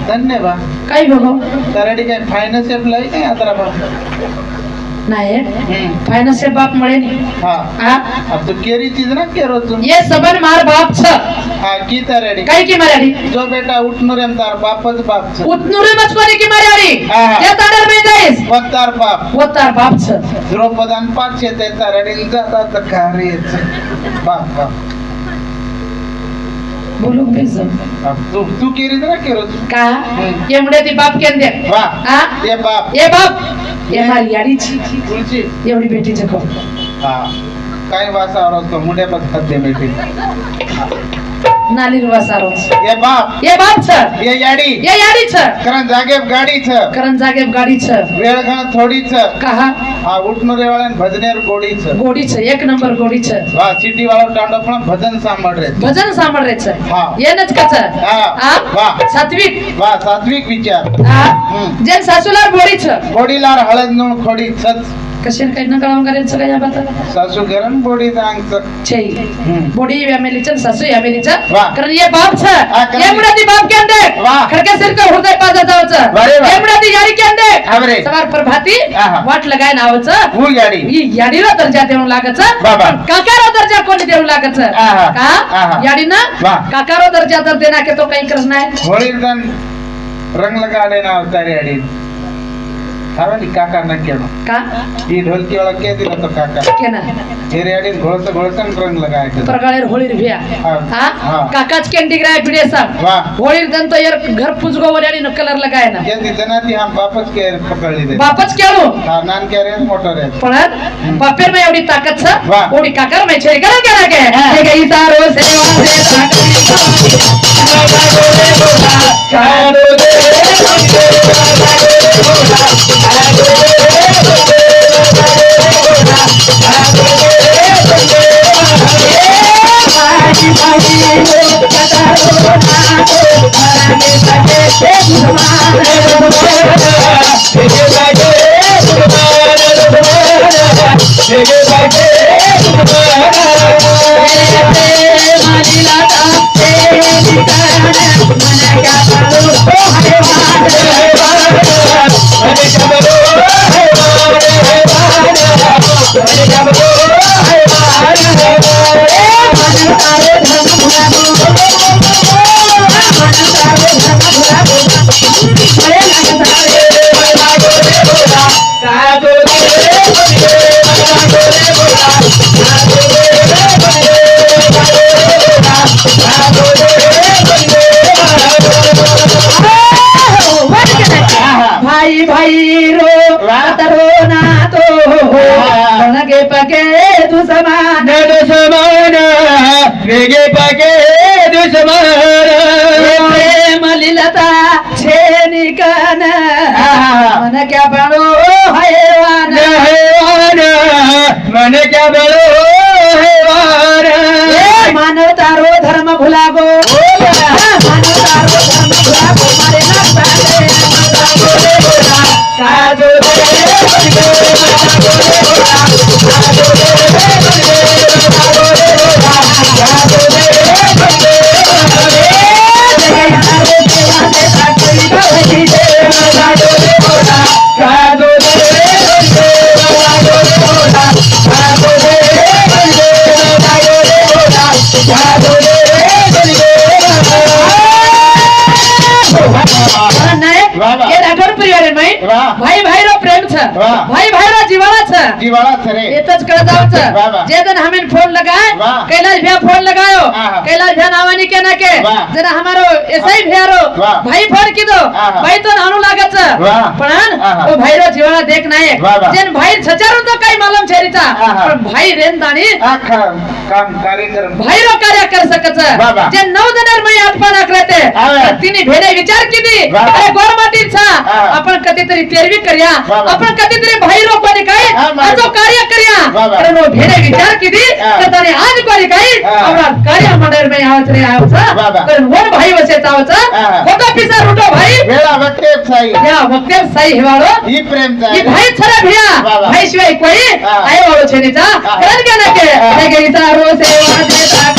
धन्यवाद काही बघा ताराडी काय फायनान्स एप्लाय काय अतरा बा नाही हम्म. फायनान्स से बाप मळे नहीं हा हां अब तो केरी चीज ना केरो तुम ये सबन मार बाप छ हा की ताराडी काही की मराठी जो बेटा उठनूर एम तार बापच बाप छ उतनुरे मचकोनी की मराठी हाँ। ये ताडर में जाईस पण तार बाप वो तार बाप छ द्रौपदान पाच येते ताराडी जातात कार्य बाप बाप बोलो बेस अब तू केरी ना केरो तू का ये मुडे ती बाप केंदे वाह हां ये बाप ये बाप ये मारी याडी छी तुळची एवढी बेटी जको हा काय वासा और उसको मुंडे पर खद्दे बेटी नाली वासारोच ये बाप छ ये याडी ये याडी छ करण जागे गाडी छ करण जागे गाडी छ वेळ घण थोडी छ कहा हा उठनो रे वाळन भजनेर गोडी छ गोडी छ एक नंबर गोडी छ वा सिटी वाळो टांडो पण भजन सांभाळ रे भजन सांभाळ रे छ हाँ। ये नच कच हाँ। वाह। सात्विक वा सात्विक विचार हम्म. जे सासूला गोडी छ गोडीलार हळद नो खोडी छच कशेर काही न कळावं करायचं काय या बात सासू गरम बोडी सांग छ छै बॉडी फैमिलीचं सासू फॅमिलीचं वाह. कारण ये बाप छ कारण ये मुडा ती बाप के अंदर वाह. खडके सिर का हृदय पाजा जावचं बरे वाह. ये मुडा ती याडी के हा बरे. अंदर सवार प्रभाती आहा. वाट लगाय नावचं वो याडी ही याडीला दर्जा देऊ लागचं बाबा. पण काकारो दर्जा कोणी देऊ लागचं आहा. का आहा. याडीनं वाह. काकारो दर्जा तर देना के तो काही करत नाही होळी दन रंग लगाडे ना अवतारी याडी हावली काका न केलो का ಈ ढोलकी वाला के दिला तो काका केना तेरे आड़ी घोड़स घोड़सन रंग लगाए थे प्रगाळेर होळीर भिया हाँ. हा हाँ. काकाच केंडी ग्राय पिडे सा वाह होळीर दन तो यार घर पुजगो वऱ्याडी न कलर लगाय ना ये दितना थी हम वापस के पकड़ ली दे बापच केलो हाँ नान के रे मोटर है पण बापेर में एवढी ताकद छ वाह. ओडी काकर में छे करा करा के हे गई सारो सेवा से वेगे पाके भाई भाई रो रो ना तो लगे पके तू समान दुश्मन वेगे पाके दुश्मन प्रेम लीलता छेनिकन मन क्या बड़ो हैवान मन क्या बड़ो हैवान मानव तारो धर्म भुलागो मानव तारो धर्म भुलागो मारे काजो भाई भाई रो प्रेम छ भाई भाई रो जीवाला छ जीवाला छरे एतच कळजाव छ वाह, वाह. जे दिन हमें फोन लगाए वाह. कैलाश भैया फोन लगायो आहा. कैलाश भैया नावानी के ना के वाह. जरा हमारो ऐसा ही भैया रो वाह. भाई फोन की दो आहा. भाई तो नानू लागत छ वाह. पण आहा. ओ भाई रो जीवाला देख नाय वाह, वाह. जेन भाई छचारो तो काही मालूम छेरीचा आहा. पण भाई रेन दानी काम कार्यक्रम भाई रो कार्य कर सकत वाह, वाह. जे 9 जणर मी आत्मा करते आहा. तिने भेडे विचार किती वाह. अरे गोरमाटी छा आहा. आपण कधीतरी तेरवी कर्या वाह, वाह. आपण कधीतरी भाई रो कोणी काय हा, वाह. अजो कार्य कर्या वाह, वाह. कारण वो भेडे विचार किती हा. तर त्याने आज कोणी काय हा. आवडा कार्य मंडळ में आवत रे आवत वाह, वाह. कारण वन भाई वसे चावत हा. होता पिसा रुटो भाई वेळा वक्ते साई या वक्ते सही हेवाळो ही प्रेम ये भाई छरा भैया वाह, वाह. भाई शिवाय कोई हा. आयो वाळो छेनीचा हा. कारण के ना के हा. हे गीता रो सेवा देता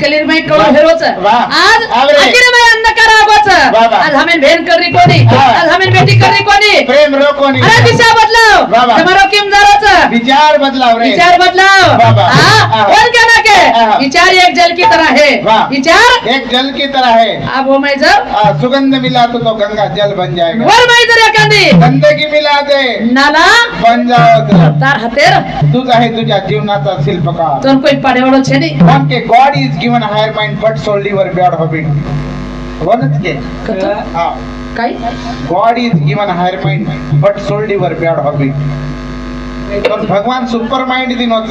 वाह. आज आवरे. अखिर में अन्न करागोच वाह, वाह. आज हमें भेन कररी कोणी हा. आज हमें बेटी कररी कोणी प्रेम रोकोनी अरे दिशा बदलाव वाह, वाह. तुम्हारो किम जरूरत विचार बदलाव रे विचार बदलाव वाह, वाह. हाँ हाँ. कौन कहना के हाँ. विचार एक जल की तरह है वाह. विचार एक जल की तरह है अब वो मैं जब सुगंध मिला तो गंगा जल बन जाएगा वर मैं जर एखादी गंदगी मिला दे नाला बन जाओ तार हतेर तुझ आहे तुझ्या जीवनाचा शिल्पकार तो कोई पडेवडो छे नी One K God is given higher mind but soul your bad habit. वनच के कतो हा काय God is given higher mind but soul your bad habit. पण भगवान सुपर माइंड दिनोच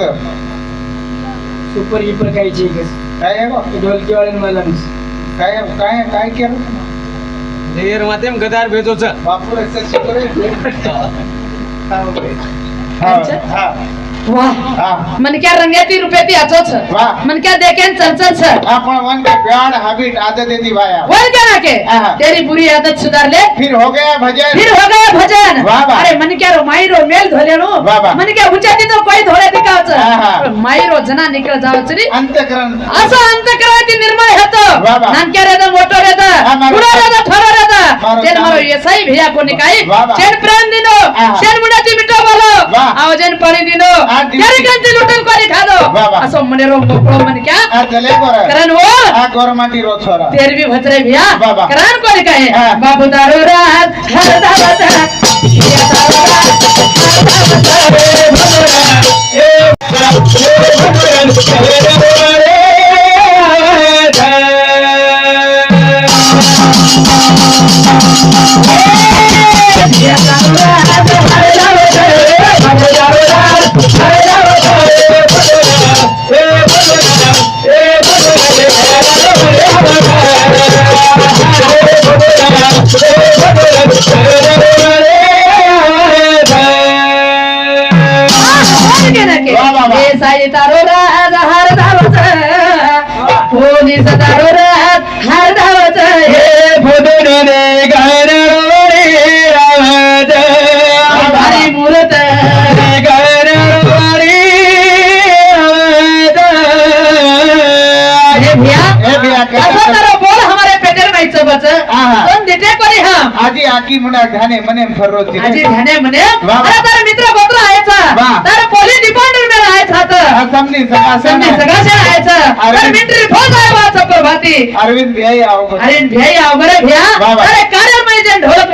सुपर हिपर काही चीज काय आहे बा? ढोलकी वाले मला काय काय काय केलं देर माते गदार भेटोच बापू एक्सेस सुपर अच्छा. हा वाह मन क्या रंगेती रुपयेती अचो छ वाह. मन क्या देखेन चलचल छ अपन वन के प्यार हैबिट आदत देती भाया बोल क्या ना के हाँ. तेरी बुरी आदत सुधार ले फिर हो गया भजन फिर हो गया भजन वाह, वाह. अरे मन क्या रो माईरो मेल धोलेणो वाह, वाह. मन क्या ऊंचा ती तो कोई धोळे दिखावच हाँ, हाँ. माईरो जना निकळ जावच रे अंतकरण असं अंतकराती निर्मळ होतो वाह, वाह. नानक्या रेदा मोठो रेदा हाँ, मारो. पुरा रेदा थोडा रेदा मारो चेन मारो चालो. ये सही भैया को निकाई वाह, वाह. चेन प्राण दिनो हाँ. चेन मुडाती मिठो बोलो वाह. आवाजन पाणी दिनो हाँ, दिनो. त्यारी कंची लुटल कोणी खादो वाह, वाह. असं म्हणे रो मोकळो म्हणे क्या आ चले गोरे करण वो आ गोरमाटी रो छोरा तेरवी भद्रे भैया वाह, वाह. करण कोणी काय हाँ. बाबू दारू रात हर दावत वाह, वाह, वाह. साई तारो रात हर दावत पोलीस तारो रात हर दावत भारी मूर्त हे भैया ए भैया असं तर बोल हमारे पेटर नाही चबच हाँ. पण देते कोणी हम आजी आकी मुना ध्याने मने फरोती आजी ध्याने म्हणे वाह. अरे तार मित्र पत्र आहेचा वाह. तार पोलीस डिपार्टमेंट में आहेचा तर समनी सका समने सगळं शे आहेचा अरे. तर मिलिटरी फौज आहे वाचा प्रभाती अरविंद भैया आओ अरे भैया अवघडे भैया वाह, वाह. अरे